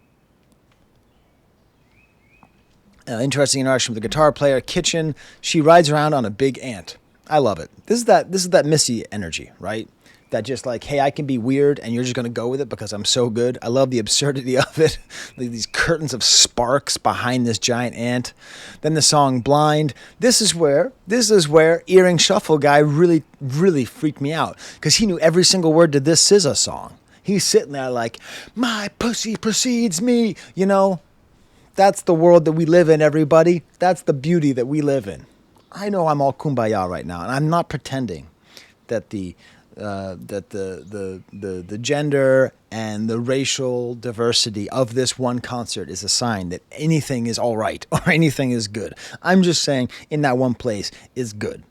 A: Interesting interaction with the guitar player. Kitchen. She rides around on a big ant. I love it. This is that Missy energy, right? That just like, hey, I can be weird and you're just going to go with it because I'm so good. I love the absurdity of it. These curtains of sparks behind this giant ant. Then the song Blind. This is where Earring Shuffle guy really, really freaked me out because he knew every single word to this SZA song. He's sitting there like, my pussy precedes me, you know? That's the world that we live in, everybody. That's the beauty that we live in. I know I'm all kumbaya right now, and I'm not pretending that the gender and the racial diversity of this one concert is a sign that anything is all right or anything is good. I'm just saying in that one place is good.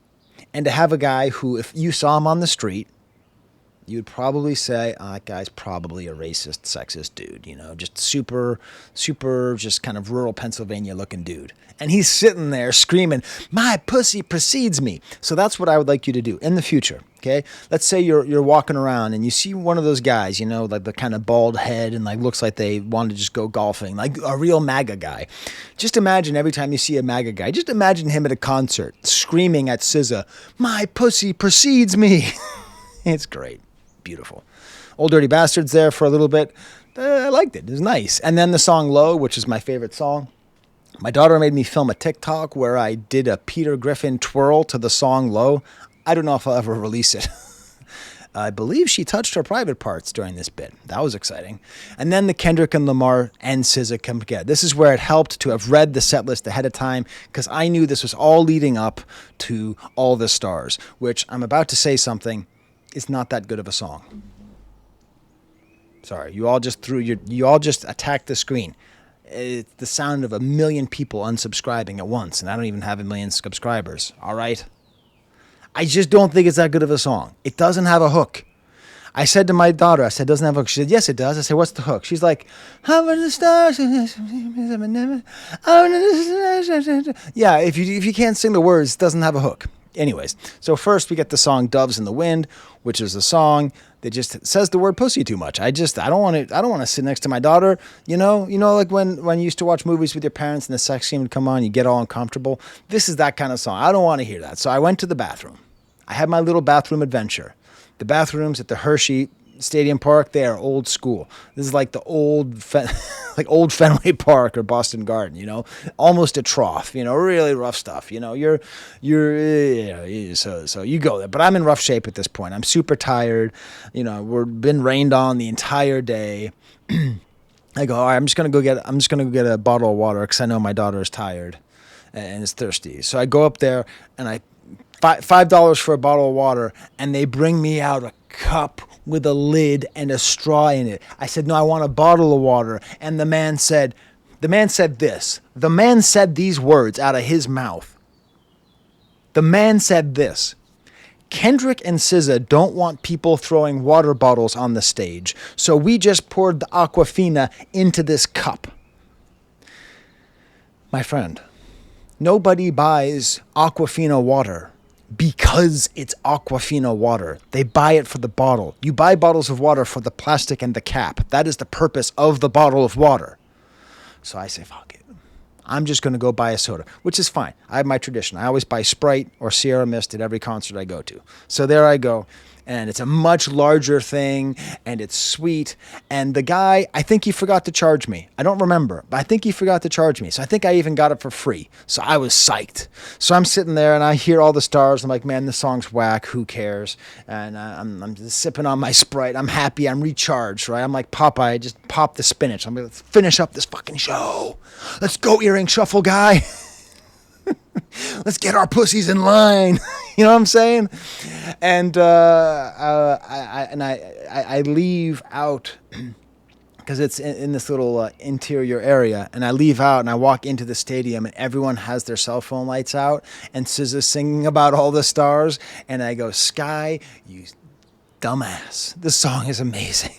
A: And to have a guy who, if you saw him on the street, you'd probably say, oh, that guy's probably a racist, sexist dude, you know, just super, just kind of rural Pennsylvania looking dude. And he's sitting there screaming, my pussy precedes me. So that's what I would like you to do in the future, okay? Let's say you're walking around and you see one of those guys, you know, like the kind of bald head and like looks like they want to just go golfing, like a real MAGA guy. Just imagine every time you see a MAGA guy, just imagine him at a concert screaming at SZA, my pussy precedes me. It's great. Beautiful. Old Dirty Bastards there for a little bit. I liked it. It was nice. And then the song Low, which is my favorite song. My daughter made me film a TikTok where I did a Peter Griffin twirl to the song Low. I don't know if I'll ever release it. I believe she touched her private parts during this bit. That was exciting. And then the Kendrick and Lamar and SZA come together. This is where it helped to have read the set list ahead of time because I knew this was all leading up to All the Stars, which I'm about to say something. It's not that good of a song. Sorry, you all just attacked the screen. It's the sound of 1 million people unsubscribing at once, and I don't even have 1 million subscribers. All right? I just don't think it's that good of a song. It doesn't have a hook. I said to my daughter, it doesn't have a hook. She said, yes, it does. I said, what's the hook? She's like, how about the stars? Yeah, if you can't sing the words, it doesn't have a hook. Anyways, so first we get the song Doves in the Wind, which is a song that just says the word pussy too much. I don't want to sit next to my daughter, you know, like when you used to watch movies with your parents and the sex scene would come on, you get all uncomfortable. This is that kind of song. I don't want to hear that. So I went to the bathroom. I had my little bathroom adventure. The bathrooms at the Hershey Stadium Park, they are old school. This is like the like old Fenway Park or Boston Garden, almost a trough, really rough stuff. So you go there, but I'm in rough shape at this point. I'm super tired. We've been rained on the entire day. I go, all right, I'm just gonna go get a bottle of water because I know my daughter is tired and is thirsty. So I go up there and I $5 for a bottle of water, and they bring me out a cup with a lid and a straw in it. I said, no, I want a bottle of water. And the man said this. The man said these words out of his mouth. The man said this: Kendrick and SZA don't want people throwing water bottles on the stage, so we just poured the Aquafina into this cup. My friend, nobody buys Aquafina water because it's Aquafina water. They buy it for the bottle. You buy bottles of water for the plastic and the cap. That is the purpose of the bottle of water. So I say, fuck it. I'm just going to go buy a soda, which is fine. I have my tradition. I always buy Sprite or Sierra Mist at every concert I go to. So there I go. And it's a much larger thing, and it's sweet. And the guy, I think he forgot to charge me. I don't remember, but I think he forgot to charge me. So I think I even got it for free. So I was psyched. So I'm sitting there, and I hear all the stars. I'm like, man, this song's whack. Who cares? And I'm just sipping on my Sprite. I'm happy. I'm recharged, right? I'm like Popeye. I just popped the spinach. I'm going to finish up this fucking show. Let's go, earring shuffle guy. Let's get our pussies in line. You know what I'm saying? And I leave out because it's in this little interior area, and I leave out and I walk into the stadium, and everyone has their cell phone lights out, and SZA's singing about all the stars, and I go, Sky, you dumbass, this song is amazing.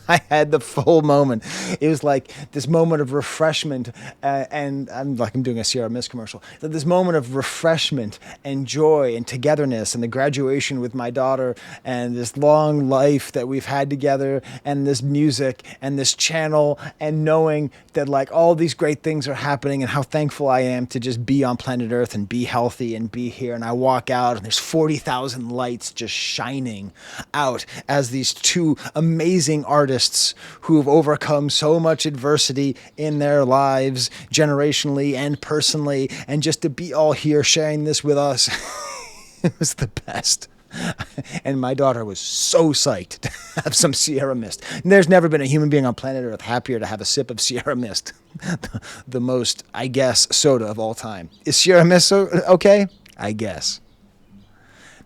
A: I had the full moment. It was like this moment of refreshment, and I'm doing a Sierra Mist commercial. This moment of refreshment and joy and togetherness, and the graduation with my daughter, and this long life that we've had together, and this music and this channel, and knowing that like all these great things are happening, and how thankful I am to just be on planet Earth and be healthy and be here. And I walk out, and there's 40,000 lights just shining out as these two amazing artists who have overcome so much adversity in their lives, generationally and personally, and just to be all here sharing this with us, it was the best. And my daughter was so psyched to have some Sierra Mist. And there's never been a human being on planet Earth happier to have a sip of Sierra Mist. The most, I guess, soda of all time. Is Sierra Mist okay? I guess.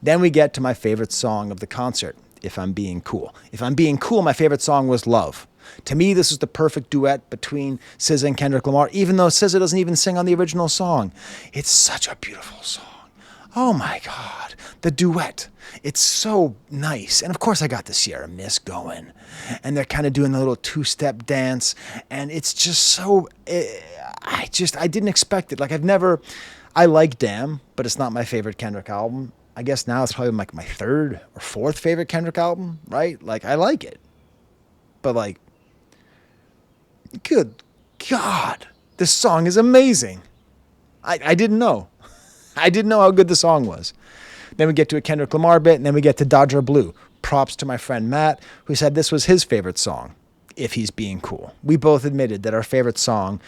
A: Then we get to my favorite song of the concert, If I'm Being Cool. If I'm Being Cool, my favorite song was Love. To me, this is the perfect duet between SZA and Kendrick Lamar, even though SZA doesn't even sing on the original song. It's such a beautiful song. Oh my God, the duet. It's so nice. And of course I got the Sierra Mist going, and they're kind of doing the little two-step dance, and it's just so, I didn't expect it. Like I like Damn, but it's not my favorite Kendrick album. I guess now it's probably like my third or fourth favorite Kendrick album, right? Like I like it, but like, good God, this song is amazing. I didn't know. I didn't know how good the song was. Then we get to a Kendrick Lamar bit, and then we get to Dodger Blue. Props to my friend Matt, who said this was his favorite song, If He's Being Cool. We both admitted that our favorite song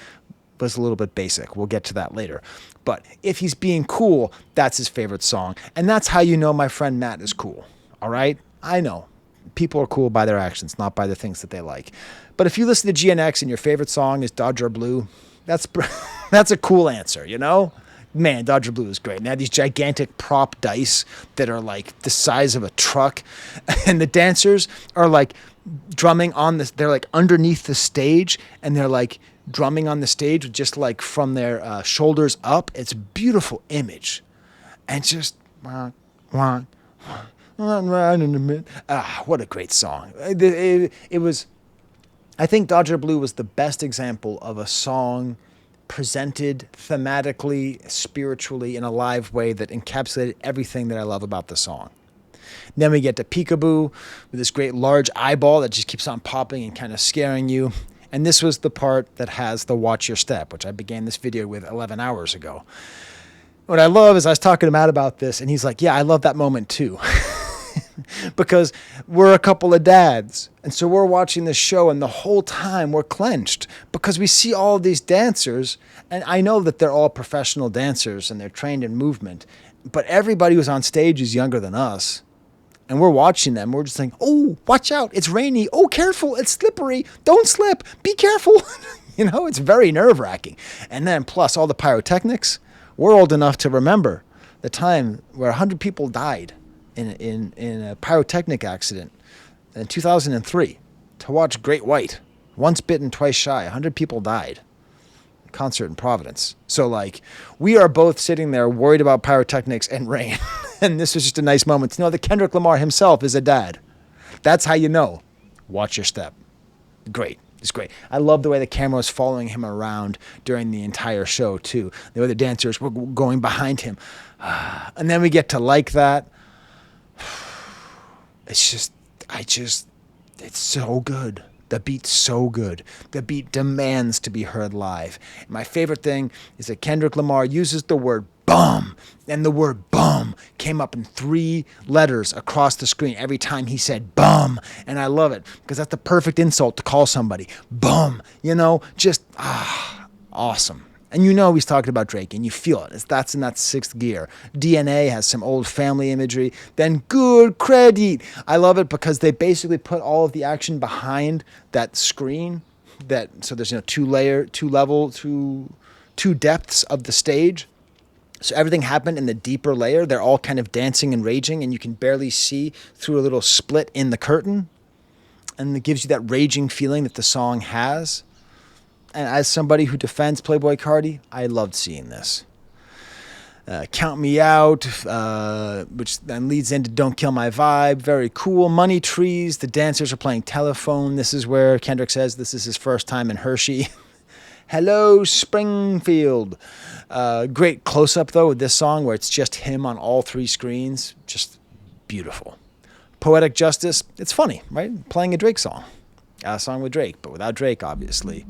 A: was a little bit basic. We'll get to that later. But If He's Being Cool, that's his favorite song. And that's how you know my friend Matt is cool. All right? I know. People are cool by their actions, not by the things that they like. But if you listen to GNX and your favorite song is Dodger Blue, that's a cool answer, you know? Man, Dodger Blue is great. And they have these gigantic prop dice that are like the size of a truck. And the dancers are like drumming on this. They're like underneath the stage, and they're like drumming on the stage just like from their shoulders up. It's a beautiful image. And just, what a great song. It was, I think Dodger Blue was the best example of a song presented thematically, spiritually, in a live way that encapsulated everything that I love about the song. Then we get to Peekaboo with this great large eyeball that just keeps on popping and kind of scaring you. And this was the part that has the Watch Your Step, which I began this video with 11 hours ago. What I love is I was talking to Matt about this, and he's like, yeah, I love that moment too. because we're a couple of dads. And so we're watching this show, and the whole time we're clenched because we see all of these dancers. And I know that they're all professional dancers and they're trained in movement, but everybody who's on stage is younger than us. And we're watching them. We're just saying, oh, watch out. It's rainy. Oh, careful. It's slippery. Don't slip. Be careful. It's very nerve-wracking. And then plus all the pyrotechnics. We're old enough to remember the time where 100 people died in a pyrotechnic accident in 2003 to watch Great White. Once bitten, twice shy. 100 people died. Concert in Providence. So we are both sitting there worried about pyrotechnics and rain. And this was just a nice moment to know that Kendrick Lamar himself is a dad. That's how you know. Watch your step. Great. It's great. I love the way the camera was following him around during the entire show too. The way the dancers were going behind him. And then we get to like that. It's so good. The beat's so good. The beat demands to be heard live. And my favorite thing is that Kendrick Lamar uses the word bum. And the word bum came up in 3 letters across the screen every time he said bum. And I love it because that's the perfect insult to call somebody. Bum. Just awesome. And he's talking about Drake, and you feel it. That's in that 6th gear. DNA has some old family imagery. Then good credit. I love it because they basically put all of the action behind that screen. So there's 2 depths of the stage. So everything happened in the deeper layer. They're all kind of dancing and raging, and you can barely see through a little split in the curtain. And it gives you that raging feeling that the song has. And as somebody who defends Playboi Carti, I loved seeing this. Count Me Out, which then leads into Don't Kill My Vibe. Very cool. Money Trees. The dancers are playing telephone. This is where Kendrick says this is his first time in Hershey. Hello, Springfield. Great close-up, though, with this song where it's just him on all 3 screens. Just beautiful. Poetic Justice. It's funny, right? Playing a Drake song. A song with Drake, but without Drake, obviously.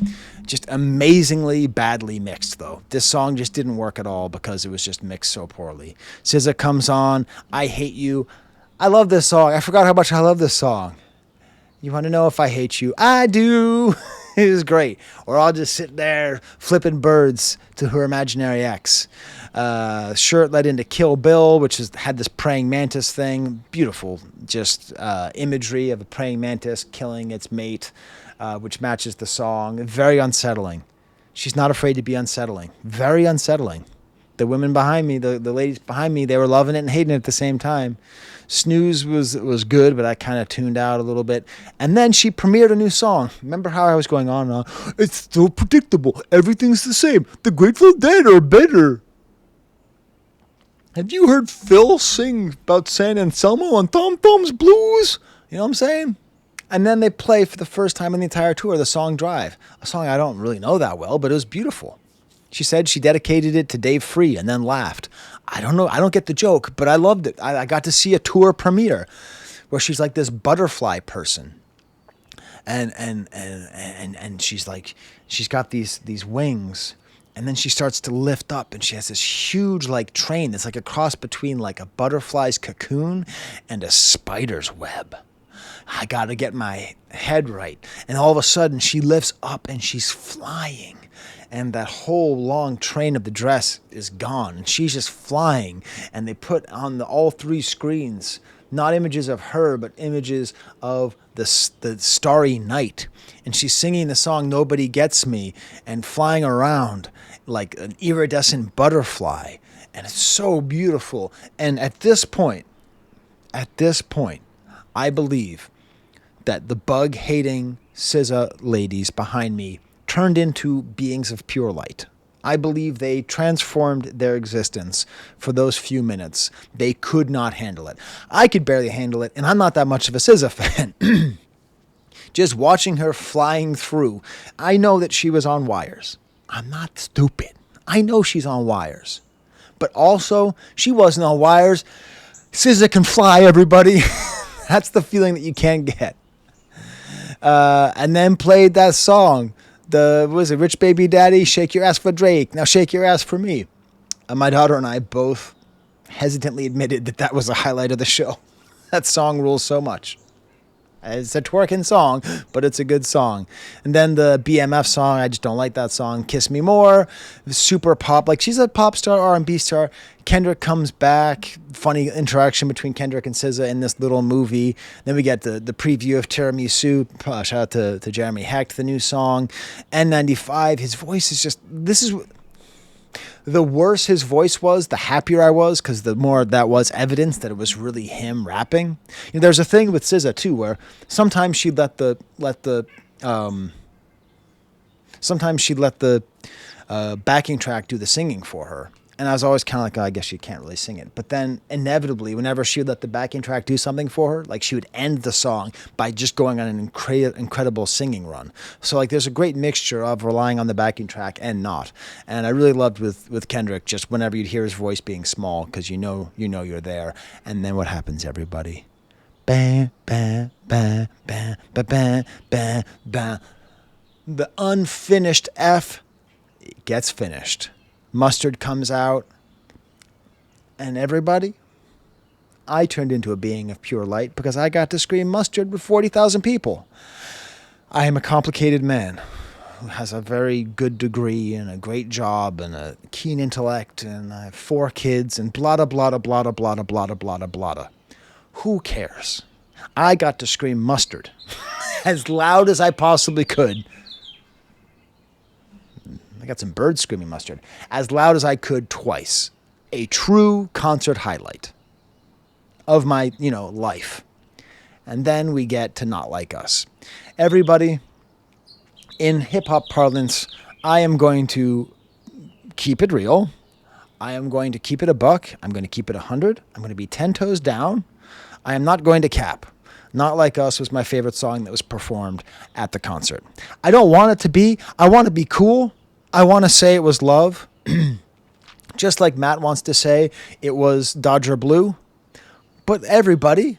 A: Just amazingly badly mixed, though. This song just didn't work at all because it was just mixed so poorly. SZA comes on. I Hate You. I love this song. I forgot how much I love this song. You want to know if I hate you? I do. It was great. Or I'll just sit there flipping birds to her imaginary ex. Shirt led into Kill Bill, which had this praying mantis thing. Beautiful, just imagery of a praying mantis killing its mate, which matches the song. Very unsettling. She's not afraid to be unsettling. Very unsettling. The women behind me, the ladies behind me, they were loving it and hating it at the same time. Snooze was good, but I kind of tuned out a little bit. And then she premiered a new song. Remember how I was going on and on? It's so predictable. Everything's the same. The Grateful Dead are better. Have you heard Phil sing about San Anselmo on Tom Tom's Blues? You know what I'm saying? And then they play for the first time in the entire tour the song Drive, a song I don't really know that well, but it was beautiful. She said she dedicated it to Dave Free and then laughed. I don't know. I don't get the joke, but I loved it. I got to see a tour premiere where she's like this butterfly person. And she's like, she's got these wings. And then she starts to lift up and she has this huge train that's like a cross between like a butterfly's cocoon and a spider's web. I got to get my head right. And all of a sudden she lifts up and she's flying. And that whole long train of the dress is gone. And she's just flying. And they put on all 3 screens, not images of her, but images of the starry night. And she's singing the song Nobody Gets Me and flying around like an iridescent butterfly. And it's so beautiful. And at this point, I believe that the bug-hating SZA ladies behind me turned into beings of pure light. I believe they transformed their existence for those few minutes. They could not handle it. I could barely handle it, and I'm not that much of a SZA fan. Just watching her flying through, I know that she was on wires. I'm not stupid. I know she's on wires. But also, she wasn't on wires. SZA can fly, everybody. That's the feeling that you can't get. And then played that song. Rich Baby Daddy, Shake Your Ass for Drake. Now shake your ass for me. My daughter and I both hesitantly admitted that was a highlight of the show. That song rules so much. It's a twerking song, but it's a good song. And then the BMF song, I just don't like that song. Kiss Me More, super pop. Like, she's a pop star, R&B star. Kendrick comes back. Funny interaction between Kendrick and SZA in this little movie. Then we get the preview of Tiramisu. Shout out to Jeremy Hecht, the new song. N95, his voice is just... This is... The worse his voice was, the happier I was, because the more that was evidence that it was really him rapping. You know, there's a thing with SZA too, where sometimes she'd let the backing track do the singing for her. And I was always kind of like, oh, I guess she can't really sing it. But then inevitably, whenever she would let the backing track do something for her, like, she would end the song by just going on an incredible singing run. So, like, there's a great mixture of relying on the backing track and not. And I really loved with Kendrick, just whenever you'd hear his voice being small, because you know you're there. And then what happens, everybody? Bam, bam, bam, bam, bam, bam, bam, bam. The unfinished F gets finished. Mustard comes out, and everybody, I turned into a being of pure light because I got to scream mustard with 40,000 people. I am a complicated man who has a very good degree and a great job and a keen intellect, and I have 4 kids and blah, blah, blah, blah, blah, blah, blah, blah, blah, blah. Who cares? I got to scream mustard as loud as I possibly could. I got some birds screaming mustard. As loud as I could twice. A true concert highlight of my, life. And then we get to Not Like Us. Everybody, in hip-hop parlance, I am going to keep it real. I am going to keep it a buck. I'm going to keep it 100. I'm going to be 10 toes down. I am not going to cap. Not Like Us was my favorite song that was performed at the concert. I don't want it to be. I want to be cool. I want to say it was love, just like Matt wants to say it was Dodger Blue. But everybody,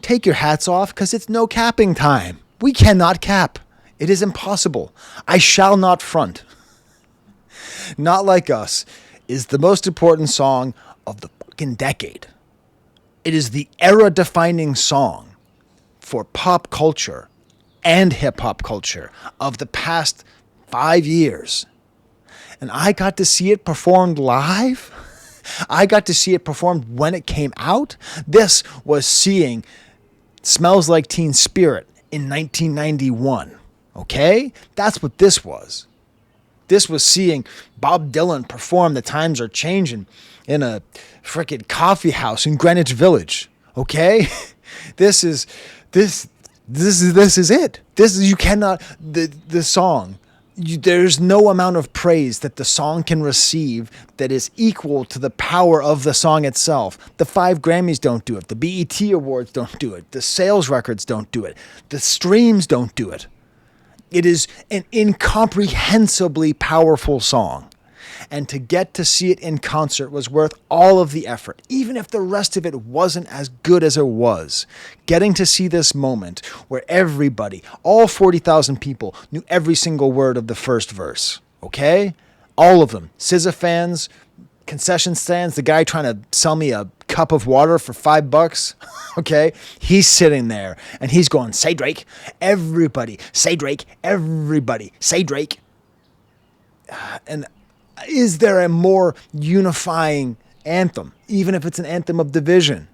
A: take your hats off, because it's no capping time. We cannot cap. It is impossible. I shall not front. Not Like Us is the most important song of the fucking decade. It is the era-defining song for pop culture and hip-hop culture of the past 5 years. And I got to see it performed live. I got to see it performed when it came out. This was seeing Smells Like Teen Spirit in 1991. Okay? That's what this was. This was seeing Bob Dylan perform The Times Are Changing in a frickin' coffee house in Greenwich Village. Okay? This is it. You cannot, the song, there's no amount of praise that the song can receive that is equal to the power of the song itself. The 5 Grammys don't do it. The BET Awards don't do it. The sales records don't do it. The streams don't do it. It is an incomprehensibly powerful song. And to get to see it in concert was worth all of the effort, even if the rest of it wasn't as good as it was. Getting to see this moment where everybody, all 40,000 people, knew every single word of the first verse. Okay? All of them. SZA fans, concession stands, the guy trying to sell me a cup of water for $5. Okay? He's sitting there and he's going, say Drake. Everybody, say Drake. Everybody, say Drake. And is there a more unifying anthem, even if it's an anthem of division?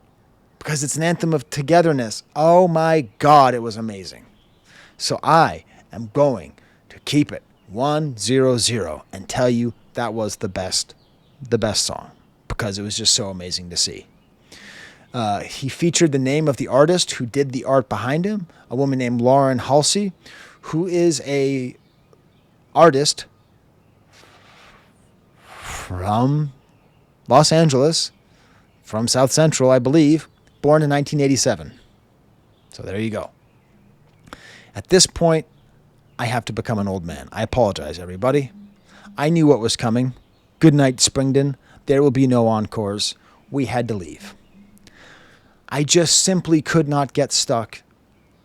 A: Because it's an anthem of togetherness. Oh my God, it was amazing. So I am going to keep it 100 and tell you that was the best song, because it was just so amazing to see. He featured the name of the artist who did the art behind him, a woman named Lauren Halsey, who is a artist from Los Angeles, from South Central, I believe, born in 1987. So there you go. At this point, I have to become an old man. I apologize, everybody. I knew what was coming. Good night, Springdon. There will be no encores. We had to leave. I just simply could not get stuck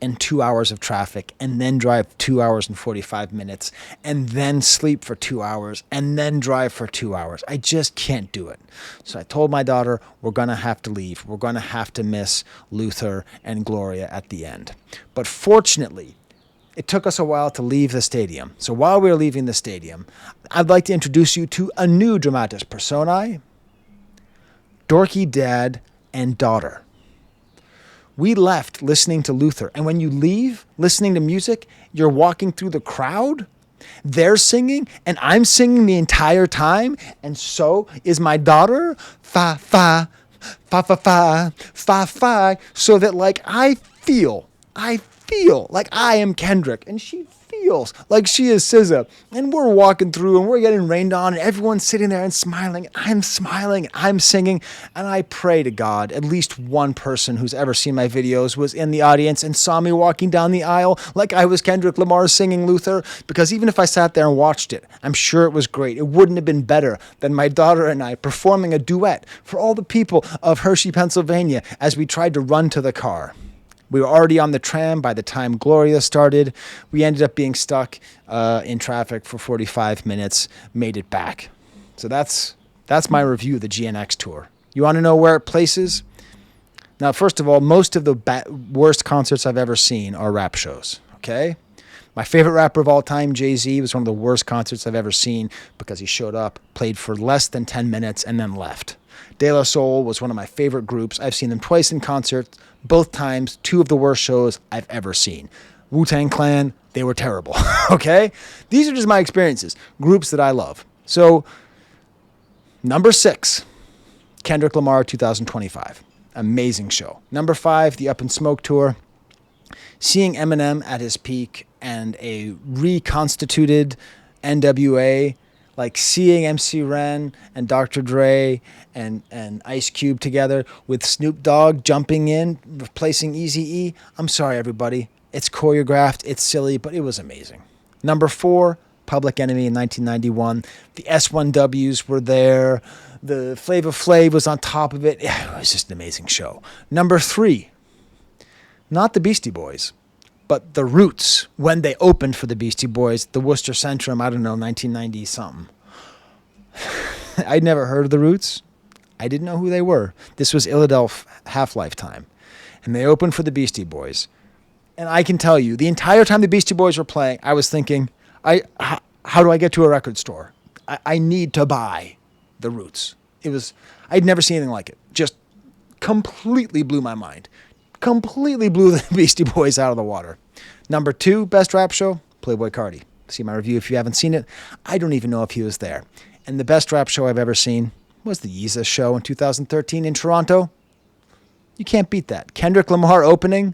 A: and 2 hours of traffic, and then drive 2 hours and 45 minutes, and then sleep for 2 hours, and then drive for 2 hours. I just can't do it. So I told my daughter, we're going to have to leave. We're going to have to miss Luther and Gloria at the end. But fortunately, it took us a while to leave the stadium. So while we were leaving the stadium, I'd like to introduce you to a new dramatis personae, Dorky Dad and Daughter. We left listening to Luther. And when you leave listening to music, you're walking through the crowd. They're singing and I'm singing the entire time. And so is my daughter. Fa, fa, fa, fa, fa, fa, fa. So that like I feel like I am Kendrick and she feels like she is SZA, and we're walking through and we're getting rained on and everyone's sitting there and smiling and I'm singing, and I pray to God at least one person who's ever seen my videos was in the audience and saw me walking down the aisle like I was Kendrick Lamar singing Luther, because even if I sat there and watched it, I'm sure it was great. It wouldn't have been better than my daughter and I performing a duet for all the people of Hershey, Pennsylvania as we tried to run to the car. We were already on the tram by the time Gloria started. We ended up being stuck in traffic for 45 minutes, made it back. So that's my review of the GNX tour. You want to know where it places? Now, first of all, most of the worst concerts I've ever seen are rap shows, okay? My favorite rapper of all time, Jay-Z, was one of the worst concerts I've ever seen because he showed up, played for less than 10 minutes, and then left. De La Soul was one of my favorite groups. I've seen them twice in concert, both times, two of the worst shows I've ever seen. Wu-Tang Clan, they were terrible, okay? These are just my experiences, groups that I love. So, number 6, Kendrick Lamar 2025. Amazing show. Number 5, the Up in Smoke tour. Seeing Eminem at his peak and a reconstituted NWA, like seeing MC Ren and Dr. Dre and Ice Cube together with Snoop Dogg jumping in, replacing Eazy-E. I'm sorry, everybody. It's choreographed, it's silly, but it was amazing. Number 4, Public Enemy in 1991. The S1Ws were there. The Flavor Flav was on top of it. It was just an amazing show. Number 3, not the Beastie Boys, but the Roots, when they opened for the Beastie Boys, the Worcester Centrum, I don't know, 1990-something. I'd never heard of the Roots. I didn't know who they were. This was Illadelph Half-Life time. And they opened for the Beastie Boys. And I can tell you, the entire time the Beastie Boys were playing, I was thinking, how do I get to a record store? I need to buy the Roots. I'd never seen anything like it. Just completely blew my mind. Completely blew the Beastie Boys out of the water. Number 2, best rap show, Playboi Carti. See my review if you haven't seen it. I don't even know if he was there. And the best rap show I've ever seen was the Siza show in 2013 in Toronto. You can't beat that. Kendrick Lamar opening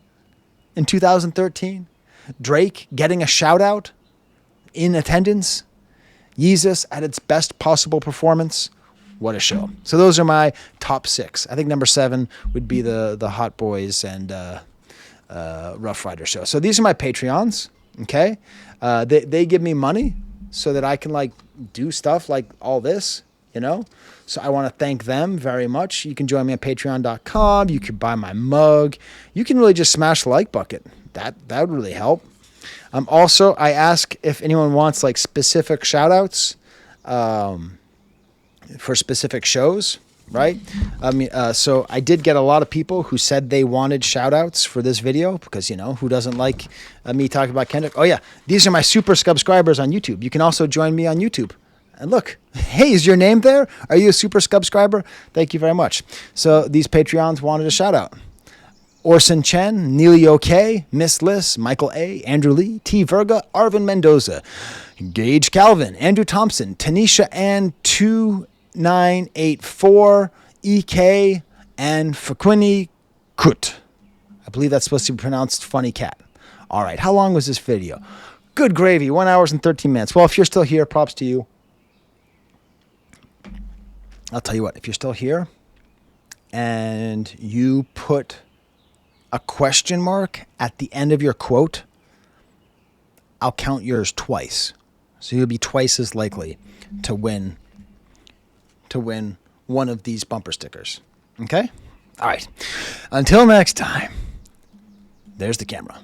A: in 2013. Drake getting a shout out in attendance. Yeezus at its best possible performance. What a show. So those are my top 6. I think number 7 would be the Hot Boys and Rough Rider show. So these are my Patreons, okay? They give me money so that I can like do stuff like all this, you know? So I want to thank them very much. You can join me at patreon.com. You can buy my mug. You can really just smash the like bucket. That would really help. Also, I ask if anyone wants like specific shout outs for specific shows, right? So I did get a lot of people who said they wanted shout outs for this video because, you know, who doesn't like me talking about Kendrick? Oh yeah, these are my super subscribers on YouTube. You can also join me on YouTube. And look, hey, is your name there? Are you a super subscriber? Thank you very much. So these Patreons wanted a shout out. Orson Chen, Neelio K, Miss Liz, Michael A, Andrew Lee, T. Verga, Arvin Mendoza, Gage Calvin, Andrew Thompson, Tanisha Ann 2984, EK, and Faquini Kut. I believe that's supposed to be pronounced funny cat. All right, how long was this video? Good gravy, 1 hour and 13 minutes. Well, if you're still here, props to you. I'll tell you what, if you're still here and you put a question mark at the end of your quote, I'll count yours twice. So you'll be twice as likely to win one of these bumper stickers. Okay? All right. Until next time, There's the camera.